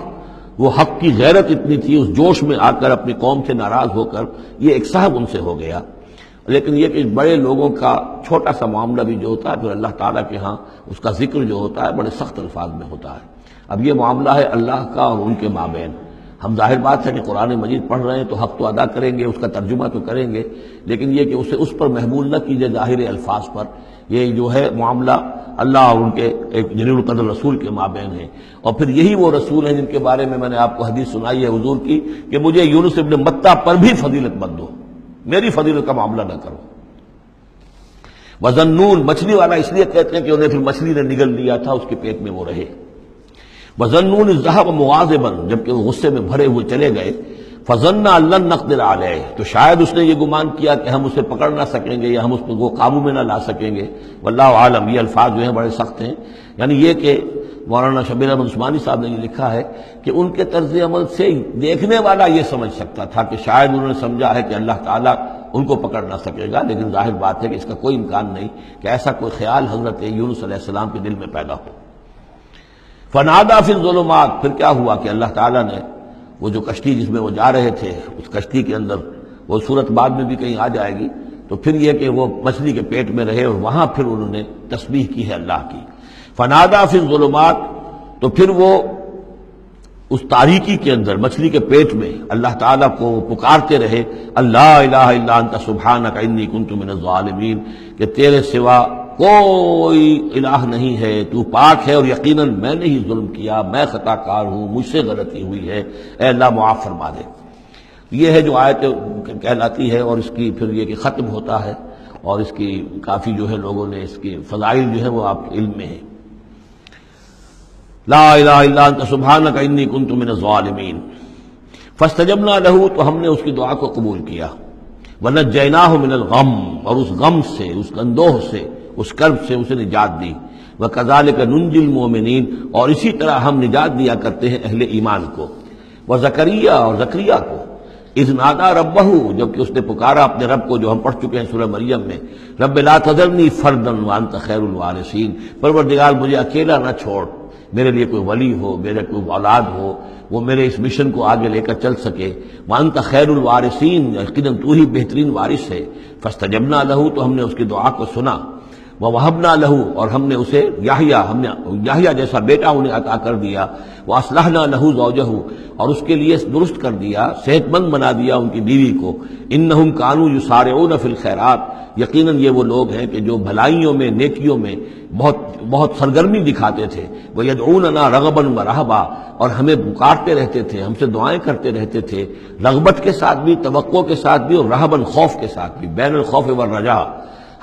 وہ حق کی غیرت اتنی تھی، اس جوش میں آ کر اپنی قوم سے ناراض ہو کر یہ ایک صاحب ان سے ہو گیا۔ لیکن یہ کہ بڑے لوگوں کا چھوٹا سا معاملہ بھی جو ہوتا ہے پھر اللہ تعالیٰ کے ہاں اس کا ذکر جو ہوتا ہے بڑے سخت الفاظ میں ہوتا ہے۔ اب یہ معاملہ ہے اللہ کا اور ان کے مابین، ہم ظاہر بات ہے کہ قرآن مجید پڑھ رہے ہیں تو حق تو ادا کریں گے، اس کا ترجمہ تو کریں گے، لیکن یہ کہ اسے اس پر محمول نہ کیجیے ظاہر الفاظ پر۔ یہ جو ہے معاملہ اللہ اور ان کے ایک جلیل القدر رسول کے مابین ہے، اور پھر یہی وہ رسول ہیں جن کے بارے میں میں نے آپ کو حدیث سنائی ہے حضور کی کہ مجھے یونس ابن متہ پر بھی فضیلت مت دو، میری فضیلت کا معاملہ نہ کرو۔ وذنون، مچھلی والا اس لیے کہتے ہیں کہ انہیں پھر مچھلی نے نگل لیا تھا، اس کے پیٹ میں وہ رہے۔ وظنون اذ ذهب مغاضبا، جبکہ وہ غصے میں بھرے ہوئے چلے گئے، فظن ان لن نقدر علیہ، تو شاید اس نے یہ گمان کیا کہ ہم اسے پکڑ نہ سکیں گے یا ہم اس کو قابو میں نہ لا سکیں گے۔ واللہ عالم، یہ الفاظ جو ہیں بڑے سخت ہیں، یعنی یہ کہ مولانا شبیر احمد عثمانی صاحب نے یہ لکھا ہے کہ ان کے طرز عمل سے دیکھنے والا یہ سمجھ سکتا تھا کہ شاید انہوں نے سمجھا ہے کہ اللہ تعالیٰ ان کو پکڑ نہ سکے گا، لیکن ظاہر بات ہے کہ اس کا کوئی امکان نہیں کہ ایسا کوئی خیال حضرت یونس علیہ السلام کے دل میں پیدا ہو۔ فنادا فی الظلمات، پھر کیا ہوا کہ اللہ تعالیٰ نے وہ جو کشتی جس میں وہ جا رہے تھے، اس کشتی کے اندر وہ صورت بعد میں بھی کہیں آ جائے گی، تو پھر یہ کہ وہ مچھلی کے پیٹ میں رہے اور وہاں پھر انہوں نے تسبیح کی ہے اللہ کی۔ فنادا فی الظلمات، تو پھر وہ اس تاریکی کے اندر مچھلی کے پیٹ میں اللہ تعالیٰ کو پکارتے رہے، اللہ الہ الا انت سبحانک انی کنت من الظالمین، کہ تیرے سوا کوئی الہ نہیں ہے، تو پاک ہے اور یقیناً میں نے ہی ظلم کیا، میں خطا کار ہوں، مجھ سے غلطی ہوئی ہے، اے اللہ معاف فرما دے۔ یہ ہے جو آیت کہلاتی ہے، اور اس کی پھر یہ کہ ختم ہوتا ہے، اور اس کی کافی جو ہے لوگوں نے اس کی فضائل جو ہے وہ آپ کے علم میں ہے۔ لا الہ الا انت سبحانک انی کنت من الظالمین فاستجبنا لہ، تو ہم نے اس کی دعا کو قبول کیا، ونجیناہ من الغم، اور اس غم سے، اس اندوہ سے، اس کرب سے اسے نجات دی، وکذالک ننجی المؤمنین، اور اسی طرح ہم نجات دیا کرتے ہیں اہل ایمان کو۔ وزکریا، اور زکریا کو، اذ نادا ربہ، جبکہ اس نے پکارا اپنے رب کو، جو ہم پڑھ چکے ہیں سورہ مریم میں، رب لا تذرنی فردا وانت خیر الوارثین، پروردگار مجھے اکیلا نہ چھوڑ، میرے لیے کوئی ولی ہو، میرے کوئی اولاد ہو، وہ میرے اس مشن کو آگے لے کر چل سکے۔ وانت خیر الوارثین، یقیناً تو ہی بہترین وارث ہے۔ فاستجبنا لہ، تو ہم نے اس کی دعا کو سنا، ووہبنا لہ، اور ہم نے اسے یحییٰ جیسا بیٹا انہیں عطا کر دیا، واصلحنا لہ زوجہ، اور اس کے لیے درست کر دیا، صحت مند بنا دیا ان کی بیوی کو۔ انہم کانوا یسارعون فی الخیرات، یقیناً یہ وہ لوگ ہیں کہ جو بھلائیوں میں، نیکیوں میں بہت سرگرمی دکھاتے تھے۔ وَيَدْعُونَنَا رَغَبًا وَرَهْبًا، اور ہمیں پکارتے رہتے تھے، ہم سے دعائیں کرتے رہتے تھے، رغبت کے ساتھ بھی، توقع کے ساتھ بھی، اور رہباً خوف کے ساتھ بھی، بین الخوف والرجاء،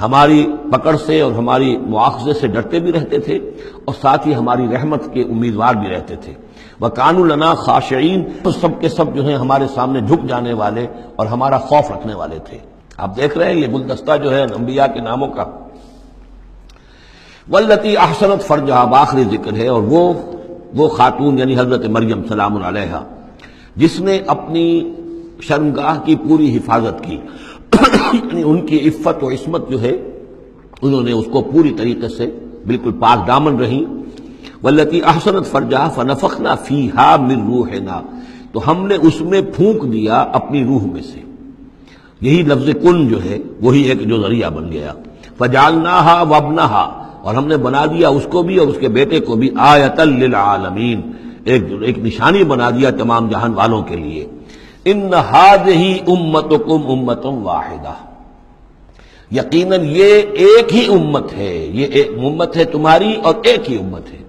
ہماری پکڑ سے اور ہماری مواخذے سے ڈرتے بھی رہتے تھے، اور ساتھ ہی ہماری رحمت کے امیدوار بھی رہتے تھے۔ وَكَانُوا لَنَا خَاشِعِينَ، سب کے سب جو ہیں ہمارے سامنے جھک جانے والے اور ہمارا خوف رکھنے والے تھے۔ آپ دیکھ رہے ہیں یہ گلدستہ جو ہے انبیاء کے ناموں کا۔ والتی احسنت فرجہا، آخری ذکر ہے، اور وہ خاتون یعنی حضرت مریم سلام علیہا، جس نے اپنی شرمگاہ کی پوری حفاظت کی، یعنی ان کی عفت و عصمت جو ہے انہوں نے اس کو پوری طریقے سے بالکل پاک دامن رہیں۔ والتی احسنت فرجہا فنفخنا فیہا من روحنا، تو ہم نے اس میں پھونک دیا اپنی روح میں سے، یہی لفظ کن جو ہے وہی ایک جو ذریعہ بن گیا۔ فجعلناہا وابنہا، اور ہم نے بنا دیا اس کو بھی اور اس کے بیٹے کو بھی آیۃ للعالمین، ایک نشانی بنا دیا تمام جہان والوں کے لیے۔ ان ہذہ امتکم امۃ واحدہ، یقیناً یہ ایک ہی امت ہے، یہ ایک امت ہے تمہاری اور ایک ہی امت ہے۔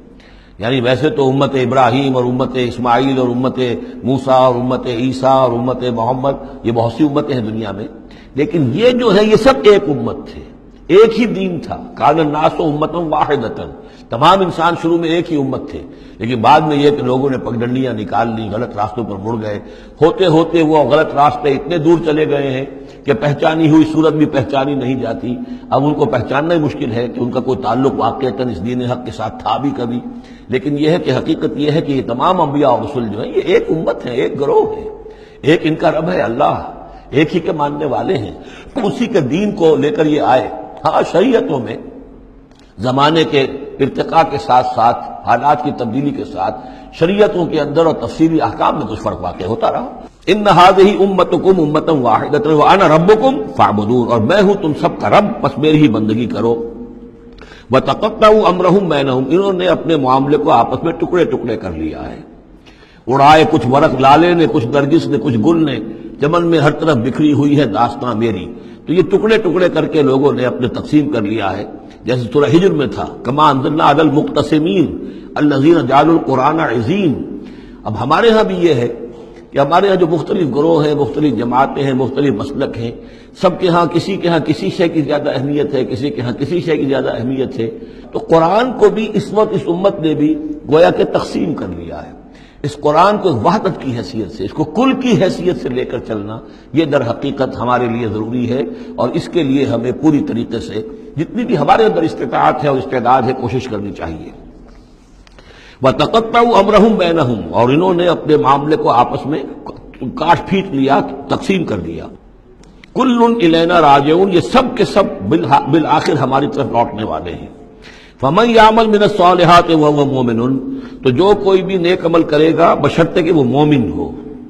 یعنی ویسے تو امت ابراہیم اور امت اسماعیل اور امت موسیٰ اور امت عیسیٰ اور امت محمد، یہ بہت سی امتیں ہیں دنیا میں، لیکن یہ جو ہے یہ سب ایک امت تھے، ایک ہی دین تھا۔ کان الناس امۃ واحدۃ، تمام انسان شروع میں ایک ہی امت تھے، لیکن بعد میں یہ کہ لوگوں نے پگڈنڈیاں نکال لی، غلط راستوں پر مڑ گئے، ہوتے ہوتے وہ غلط راستے اتنے دور چلے گئے ہیں کہ پہچانی ہوئی صورت بھی پہچانی نہیں جاتی۔ اب ان کو پہچاننا ہی مشکل ہے کہ ان کا کوئی تعلق واقعتاً اس دین حق کے ساتھ تھا بھی کبھی، لیکن یہ ہے کہ حقیقت یہ ہے کہ یہ تمام انبیاء اور رسول جو ہیں یہ ایک امت ہے، ایک گروہ ہے، ایک ان کا رب ہے اللہ، ایک ہی کے ماننے والے ہیں، اسی کے دین کو لے کر یہ آئے۔ ہاں شریعتوں میں زمانے کے ارتقاء کے ساتھ ساتھ، حالات کی تبدیلی کے ساتھ، شریعتوں کے اندر اور تفصیلی احکام میں کچھ فرق واقع ہوتا رہا۔ ان ہذہ امتکم امۃ واحدۃ وانا ربکم فاعبدون، اور میں ہوں تم سب کا رب، بس میری ہی بندگی کرو۔ وتقطعوا امرهم بینہم، انہوں نے اپنے معاملے کو آپس میں ٹکڑے ٹکڑے کر لیا ہے۔ اڑائے کچھ ورق لالے نے، کچھ نرگس نے، کچھ گل نے، چمن میں ہر طرف بکھری ہوئی ہے داستاں میری. تو یہ ٹکڑے ٹکڑے کر کے لوگوں نے اپنے تقسیم کر لیا ہے، جیسے سورہ ہجر میں تھا کما انزلنا علی المقتسمین الذین جعلوا القرآن عظیم. اب ہمارے ہاں بھی یہ ہے کہ ہمارے ہاں جو مختلف گروہ ہیں، مختلف جماعتیں ہیں، مختلف مسلک ہیں، سب کے ہاں کسی شے کی زیادہ اہمیت ہے، کسی کے ہاں کسی شے کی زیادہ اہمیت ہے. تو قرآن کو بھی اس وقت اس امت نے بھی گویا کہ تقسیم کر لیا ہے. اس قرآن کو وحدت کی حیثیت سے، اس کو کل کی حیثیت سے لے کر چلنا، یہ در حقیقت ہمارے لیے ضروری ہے، اور اس کے لیے ہمیں پوری طریقے سے جتنی بھی ہمارے اندر استطاعت ہے اور استعداد ہے کوشش کرنی چاہیے. وَتَقَطَّعُوا أَمْرَهُمْ بَيْنَهُمْ، اور انہوں نے اپنے معاملے کو آپس میں کاٹ پھینٹ لیا، تقسیم کر دیا. كُلٌّ إِلَيْنَا رَاجِعُونَ، یہ سب کے سب بالآخر ہماری طرف لوٹنے والے ہیں. فَمَن يَعْمَلْ مِنَ الصَّالِحَاتِ وَهُوَ مُؤْمِنٌ، تو جو کوئی بھی نیک عمل کرے گا بشرطے کہ وہ مومن ہو.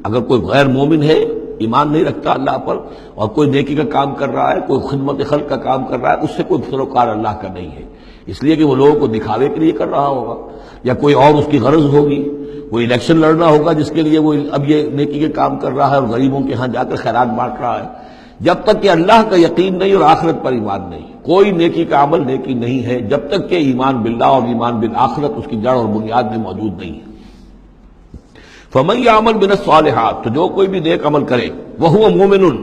اگر کوئی غیر مومن ہے، ایمان نہیں رکھتا اللہ پر، اور کوئی نیکی کا کام کر رہا ہے، کوئی خدمت خلق کا کام کر رہا ہے، اس سے کوئی سروکار اللہ کا نہیں ہے، اس لیے کہ وہ لوگوں کو دکھاوے کے لیے کر رہا ہوگا، یا کوئی اور اس کی غرض ہوگی، کوئی الیکشن لڑنا ہوگا جس کے لیے وہ اب یہ نیکی کے کام کر رہا ہے اور غریبوں کے ہاں جا کر خیرات بانٹ رہا ہے. جب تک کہ اللہ کا یقین نہیں اور آخرت پر ایمان نہیں، کوئی نیکی کا عمل نیکی نہیں ہے جب تک کہ ایمان باللہ اور ایمان بالآخرت اس کی جڑ اور بنیاد میں موجود نہیں ہے. فَمَن يَعْمَلْ مِنَ الصَّالِحَاتِ، تو جو کوئی بھی نیک عمل کرے وَهُوَ مُؤْمِنٌ،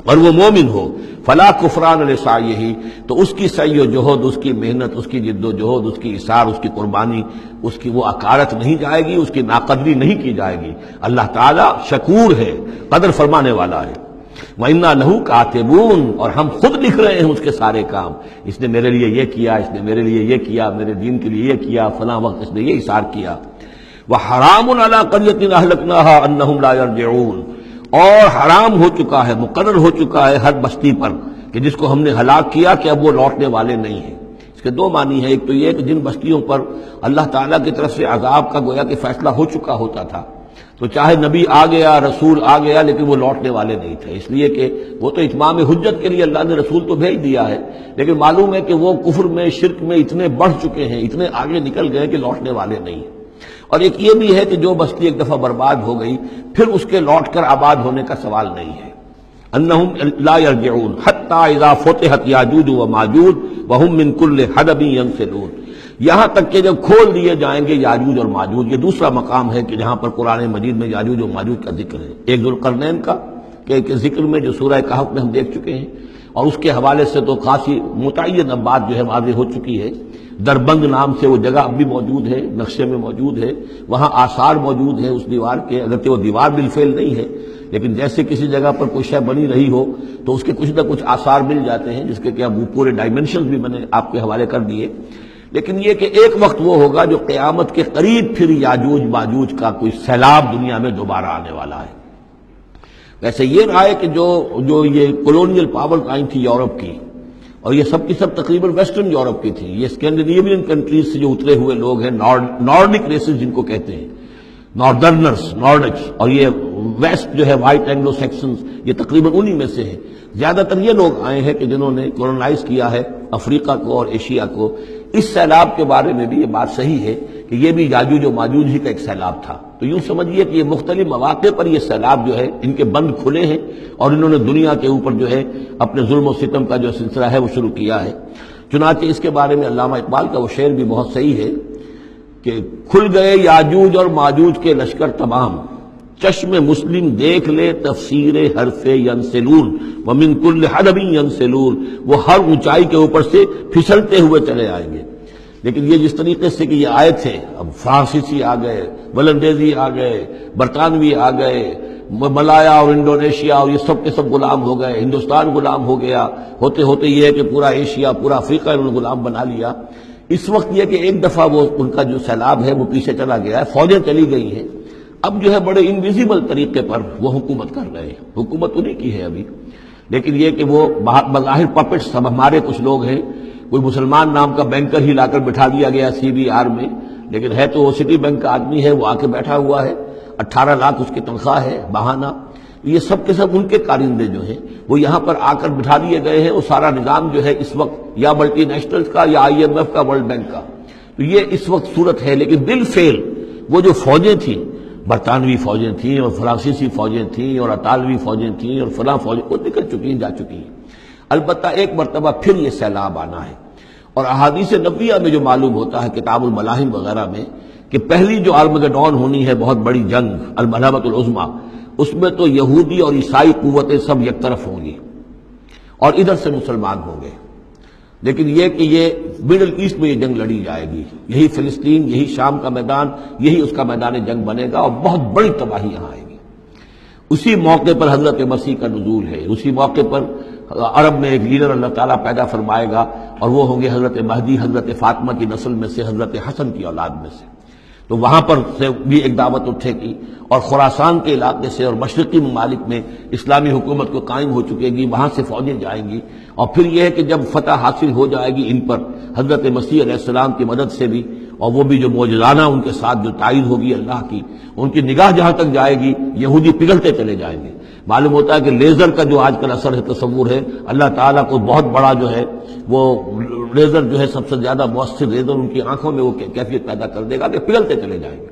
اور وہ مومن ہو، فَلَا كُفْرَانَ لِسَعْيِهِ، تو اس کی سعی و جہد، اس کی محنت، اس کی جد و جہد، اس کی اثار، اس کی قربانی، اس کی وہ اکارت نہیں جائے گی، اس کی ناقدری نہیں کی جائے گی. اللہ تعالیٰ شکور ہے، قدر فرمانے والا ہے. وَإِنَّا لَهُ كَاتِبُونَ، اور ہم خود لکھ رہے ہیں اس کے سارے کام. اس نے میرے لیے یہ کیا، اس نے میرے لیے یہ کیا، میرے دین کے لیے یہ کیا، فلاں وقت اس نے یہ اثار کیا. وَحَرَامٌ عَلَىٰ قَرْيَةٍ أَهْلَكْنَاهَا أَنَّهُمْ لَا يَرْجِعُونَ، اور حرام ہو چکا ہے، مقرر ہو چکا ہے ہر بستی پر کہ جس کو ہم نے ہلاک کیا کہ اب وہ لوٹنے والے نہیں ہیں. اس کے دو معنی ہیں، ایک تو یہ کہ جن بستیوں پر اللہ تعالیٰ کی طرف سے عذاب کا گویا کہ فیصلہ ہو چکا ہوتا تھا، تو چاہے نبی آ گیا، رسول آ گیا، لیکن وہ لوٹنے والے نہیں تھے، اس لیے کہ وہ تو اتمام حجت کے لیے اللہ نے رسول تو بھیج دیا ہے، لیکن معلوم ہے کہ وہ کفر میں، شرک میں اتنے بڑھ چکے ہیں، اتنے آگے نکل گئے کہ لوٹنے والے نہیں ہیں. اور ایک یہ بھی ہے کہ جو بستی ایک دفعہ برباد ہو گئی پھر اس کے لوٹ کر آباد ہونے کا سوال نہیں ہے. انہم لا یرجعون حتی اذا فتحت یاجوج و ماجوج وہم من کل حدب ینسلون، یہاں تک کہ جب کھول دیے جائیں گے یاجوج اور ماجوج. یہ دوسرا مقام ہے کہ جہاں پر قرآن مجید میں یاجوج و ماجوج کا ذکر ہے. ایک ذوالقرنین کا کہ ذکر میں جو سورہ کہف میں ہم دیکھ چکے ہیں، اور اس کے حوالے سے تو خاصی متعین اب بات جو ہے واضح ہو چکی ہے. دربند نام سے وہ جگہ اب بھی موجود ہے، نقشے میں موجود ہے، وہاں آثار موجود ہیں اس دیوار کے، اگرچہ وہ دیوار بالفعل نہیں ہے، لیکن جیسے کسی جگہ پر کوئی شے بنی رہی ہو تو اس کے کچھ نہ کچھ آثار مل جاتے ہیں، جس کے کہ اب پورے ڈائمنشنز بھی میں نے آپ کے حوالے کر دیے. لیکن یہ کہ ایک وقت وہ ہوگا جو قیامت کے قریب پھر یاجوج ماجوج کا کوئی سیلاب دنیا میں دوبارہ آنے والا ہے. ویسے یہ رائے کہ جو یہ کولونیل پاور آئی تھی یورپ کی، اور یہ سب کی سب تقریباً ویسٹرن یورپ کی تھی، یہ اسکینڈینیوین کنٹریز سے جو اترے ہوئے لوگ ہیں، نارڈک ریسز جن کو کہتے ہیں، ناردرنرز، نارڈکس، اور یہ ویسٹ جو ہے وائٹ اینگلو سیکسنز، یہ تقریباً انہی میں سے ہیں. زیادہ تر یہ لوگ آئے ہیں کہ جنہوں نے کولونائز کیا ہے افریقہ کو اور ایشیا کو. اس سیلاب کے بارے میں بھی یہ بات صحیح ہے کہ یہ بھی یاجوج و ماجوج ہی کا ایک سیلاب تھا. تو یوں سمجھیے کہ یہ مختلف مواقع پر یہ سیلاب جو ہے ان کے بند کھلے ہیں، اور انہوں نے دنیا کے اوپر جو ہے اپنے ظلم و ستم کا جو سلسلہ ہے وہ شروع کیا ہے. چنانچہ اس کے بارے میں علامہ اقبال کا وہ شعر بھی بہت صحیح ہے کہ کھل گئے یاجوج اور ماجوج کے لشکر تمام، چشم مسلم دیکھ لے تفسیر حرف ینسلون ومن کل حدب ینسلون، وہ ہر اونچائی کے اوپر سے پھسلتے ہوئے چلے آئیں گے. لیکن یہ جس طریقے سے کہ یہ آئے تھے، اب فرانسیسی آ گئے، ولندیزی آ گئے، برطانوی آ گئے، ملایا اور انڈونیشیا، اور یہ سب کے سب غلام ہو گئے، ہندوستان غلام ہو گیا، ہوتے ہوتے یہ ہے کہ پورا ایشیا، پورا افریقہ انہوں نے غلام بنا لیا. اس وقت یہ کہ ایک دفعہ وہ ان کا جو سیلاب ہے وہ پیچھے چلا گیا ہے، فوجیں چلی گئی ہیں، اب جو ہے بڑے انویزیبل طریقے پر وہ حکومت کر رہے ہیں. حکومت انہیں کی ہے ابھی، لیکن یہ کہ وہ بظاہر پپٹس سب ہمارے کچھ لوگ ہیں. کوئی مسلمان نام کا بینکر ہی لا کر بٹھا دیا گیا CBR میں، لیکن ہے تو وہ سٹی بینک کا آدمی ہے، وہ آ کے بیٹھا ہوا ہے، 18 لاکھ اس کی تنخواہ ہے بہانہ. یہ سب کے سب ان کے کارندے جو ہیں وہ یہاں پر آ کر بٹھا دیے گئے ہیں. وہ سارا نظام جو ہے اس وقت یا ملٹی نیشنلز کا یا IMF کا، ورلڈ بینک کا، تو یہ اس وقت صورت ہے. لیکن بالفعل وہ جو فوجیں تھیں برطانوی فوجیں تھیں اور فرانسیسی فوجیں تھیں اور اطالوی فوجیں تھیں اور فلاں فوجیں وہ نکل چکی ہیں، جا چکی ہیں۔ البتہ ایک مرتبہ پھر یہ سیلاب آنا ہے، اور احادیث نبویہ میں جو معلوم ہوتا ہے کتاب الملاحم وغیرہ میں کہ پہلی جو آرمگڈون ہونی ہے بہت بڑی جنگ الملحمۃ العظمیٰ، اس میں تو یہودی اور عیسائی قوتیں سب یک طرف ہوں گی اور ادھر سے مسلمان ہوں گے، لیکن یہ کہ یہ مڈل ایسٹ میں یہ جنگ لڑی جائے گی، یہی فلسطین، یہی شام کا میدان، یہی اس کا میدان جنگ بنے گا اور بہت بڑی تباہی یہاں آئے گی۔ اسی موقع پر حضرت مسیح کا نزول ہے، اسی موقع پر عرب میں ایک لیڈر اللہ تعالیٰ پیدا فرمائے گا اور وہ ہوں گے حضرت مہدی، حضرت فاطمہ کی نسل میں سے، حضرت حسن کی اولاد میں سے۔ تو وہاں پر سے بھی ایک دعوت اٹھے گی اور خراسان کے علاقے سے اور مشرقی ممالک میں اسلامی حکومت کو قائم ہو چکے گی، وہاں سے فوجیں جائیں گی، اور پھر یہ ہے کہ جب فتح حاصل ہو جائے گی ان پر حضرت مسیح علیہ السلام کی مدد سے بھی، اور وہ بھی جو معجزانہ ان کے ساتھ جو تائید ہوگی اللہ کی، ان کی نگاہ جہاں تک جائے گی یہودی پگھلتے چلے جائیں گے۔ معلوم ہوتا ہے کہ لیزر کا جو آج کل اثر ہے، تصور ہے، اللہ تعالیٰ کو بہت بڑا جو ہے وہ لیزر جو ہے سب سے زیادہ مؤثر لیزر ان کی آنکھوں میں وہ کیفیت پیدا کر دے گا کہ پگھلتے چلے جائیں گے۔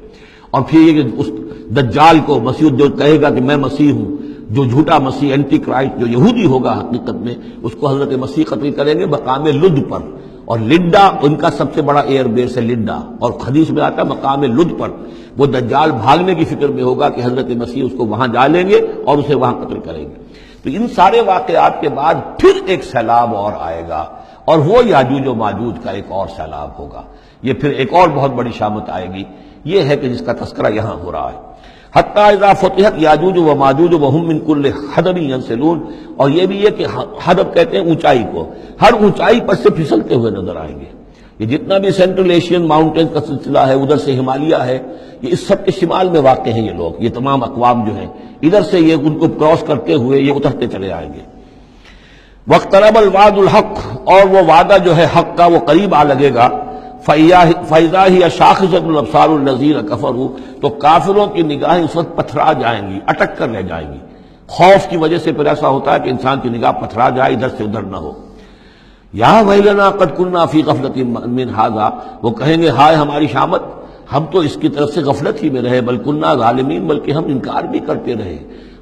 اور پھر یہ کہ اس دجال کو مسیح جو کہے گا کہ میں مسیح ہوں، جو جھوٹا مسیح اینٹی کرائسٹ جو یہودی ہوگا حقیقت میں، اس کو حضرت مسیح قتل کریں گے مقام لد پر، اور لڈا ان کا سب سے بڑا ایئر بیس ہے لڈا، اور حدیث میں آتا ہے مقام لد پر وہ دجال بھاگنے کی فکر میں ہوگا کہ حضرت مسیح اس کو وہاں جا لیں گے اور اسے وہاں قتل کریں گے۔ تو ان سارے واقعات کے بعد پھر ایک سیلاب اور آئے گا، اور وہ یاجوج و ماجوج کا ایک اور سیلاب ہوگا، یہ پھر ایک اور بہت بڑی شامت آئے گی، یہ ہے کہ جس کا تذکرہ یہاں ہو رہا ہے۔ حتی اذا فتحت یاجوج و ماجوج وہم من کل حدب ینسلون، اور یہ بھی ہے کہ حدب کہتے ہیں اونچائی کو، ہر اونچائی پر سے پھسلتے ہوئے نظر آئیں گے۔ یہ جتنا بھی سینٹرل ایشین ماؤنٹین کا سلسلہ ہے، ادھر سے ہمالیہ ہے، یہ اس سب کے شمال میں واقع ہیں یہ لوگ، یہ تمام اقوام جو ہیں ادھر سے یہ ان کو کراس کرتے ہوئے یہ اترتے چلے آئیں گے۔ واقترب الوعد الحق، اور وہ وعدہ جو ہے حق کا وہ قریب آ لگے گا۔ فَإِذَا هِيَ شَاخِصَةُ الْأَبْصَارُ الَّذِينَ كَفَرُوا، تو کافروں کی نگاہیں اس وقت پتھرا جائیں گی، اٹک کر رہ جائیں گی۔ خوف کی وجہ سے پھر ایسا ہوتا ہے کہ انسان کی نگاہ پتھرا جائے، ادھر سے ادھر نہ ہو۔ یا ویلنا قد كنا فی غفلۃ من ھذا، وہ کہیں گے ہائے ہماری شامت، ہم تو اس کی طرف سے غفلت ہی میں رہے، بل كنا ظالمین، بلکہ ہم انکار بھی کرتے رہے،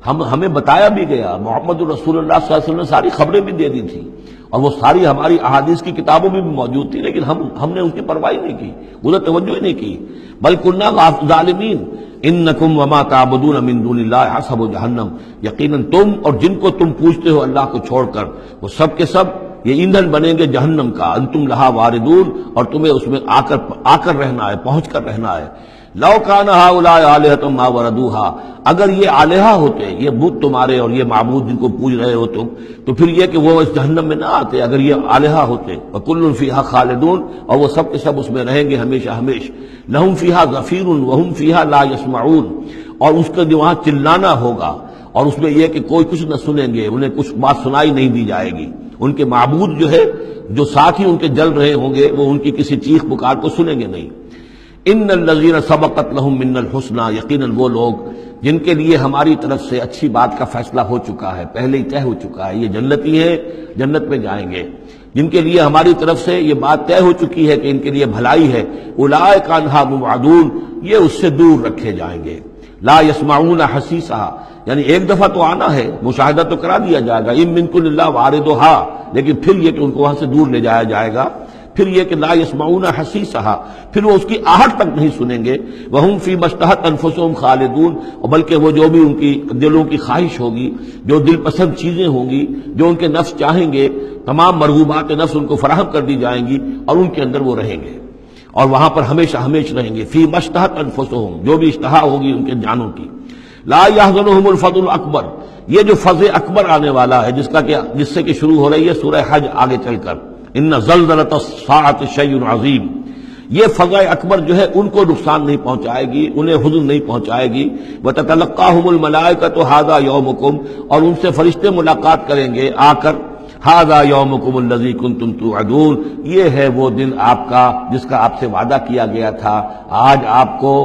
ہمیں بتایا بھی گیا، محمد رسول اللہ صلی اللہ علیہ وسلم نے ساری خبریں بھی دے دی تھی، اور وہ ساری ہماری احادیث کی کتابوں میں بھی موجود تھی، لیکن ہم نے اس کی پرواہ نہیں کی، ادھر توجہ ہی نہیں کی۔ بل كنا ظالمین انکم وما تعبدون من دون اللہ حسب جہنم، یقیناً تم اور جن کو تم پوجتے ہو اللہ کو چھوڑ کر، وہ سب کے سب یہ ایندھن بنیں گے جہنم کا، انتم لہا واردون، اور تمہیں اس میں آ کر رہنا ہے، پہنچ کر رہنا ہے۔ لو کان ہؤلاء آلہۃ ما وردوہا، اگر یہ آلہہ ہوتے، یہ بت تمہارے اور یہ معبود جن کو پوج رہے ہو تم، تو پھر یہ کہ وہ اس جہنم میں نہ آتے اگر یہ آلہہ ہوتے۔ وکل فیہا خالدون، اور وہ سب کے سب اس میں رہیں گے ہمیشہ ہمیش۔ لہم فیہا زفیر وہم فیہا لا یسمعون، اور اس کے وہاں چلانا ہوگا، اور اس میں یہ کہ کوئی کچھ نہ سنیں گے، انہیں کچھ بات سنائی نہیں دی جائے گی۔ ان کے معبود جو ہے جو ساتھ ہی ان کے جل رہے ہوں گے، وہ ان کی کسی چیخ پکار کو سنیں گے نہیں۔ ان الذین سبقت لہم من الحسنی، یقیناً وہ لوگ جن کے لیے ہماری طرف سے اچھی بات کا فیصلہ ہو چکا ہے، پہلے ہی طے ہو چکا ہے، یہ جنتی ہیں، جنت میں جائیں گے، جن کے لیے ہماری طرف سے یہ بات طے ہو چکی ہے کہ ان کے لیے بھلائی ہے، اولئک عنہا مبعدون، یہ اس سے دور رکھے جائیں گے۔ لا یسمعون حسیسہا، یعنی ایک دفعہ تو آنا ہے، مشاہدہ تو کرا دیا جائے گا، ان منکم الا واردھا، لیکن پھر یہ کہ ان کو وہاں سے دور لے جایا جائے گا۔ پھر یہ کہ لا یسمعون حسیسہا، پھر وہ اس کی آہٹ تک نہیں سنیں گے۔ وہم فی ما اشتہت انفسہم خالدون، اور بلکہ وہ جو بھی ان کی دلوں کی خواہش ہوگی، جو دل پسند چیزیں ہوں گی، جو ان کے نفس چاہیں گے، تمام مرغوبات نفس ان کو فراہم کر دی جائیں گی، اور ان کے اندر وہ رہیں گے، اور وہاں پر ہمیشہ ہمیشہ رہیں گے۔ فی ما اشتہت انفسہم، جو بھی اشتہا ہوگی ان کے جانوں کی۔ لا یحزنہم الفزع الاکبر، یہ جو فضع اکبر آنے والا ہے جس سے کہ شروع ہو رہی ہے سورہ حج آگے چل کر، ان زلزلۃ الساعۃ شیء عظیم، یہ فضع اکبر جو ہے ان کو نقصان نہیں پہنچائے گی، انہیں حزن نہیں پہنچائے گی۔ وتتلقاہم الملائکۃ ھذا یومکم، اور ان سے فرشتے ملاقات کریں گے آ کر، ھذا یومکم الذی کنتم توعدون، یہ ہے وہ دن آپ کا جس کا آپ سے وعدہ کیا گیا تھا، آج آپ کو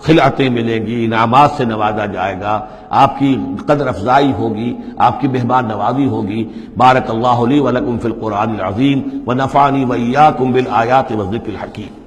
خلعتیں ملیں گی، انعامات سے نوازا جائے گا، آپ کی قدر افزائی ہوگی، آپ کی مہمان نوازی ہوگی۔ بارک اللہ لی ولکم فی القرآن العظیم ونفعنی وإیاکم بالآیات والذکر الحکیم۔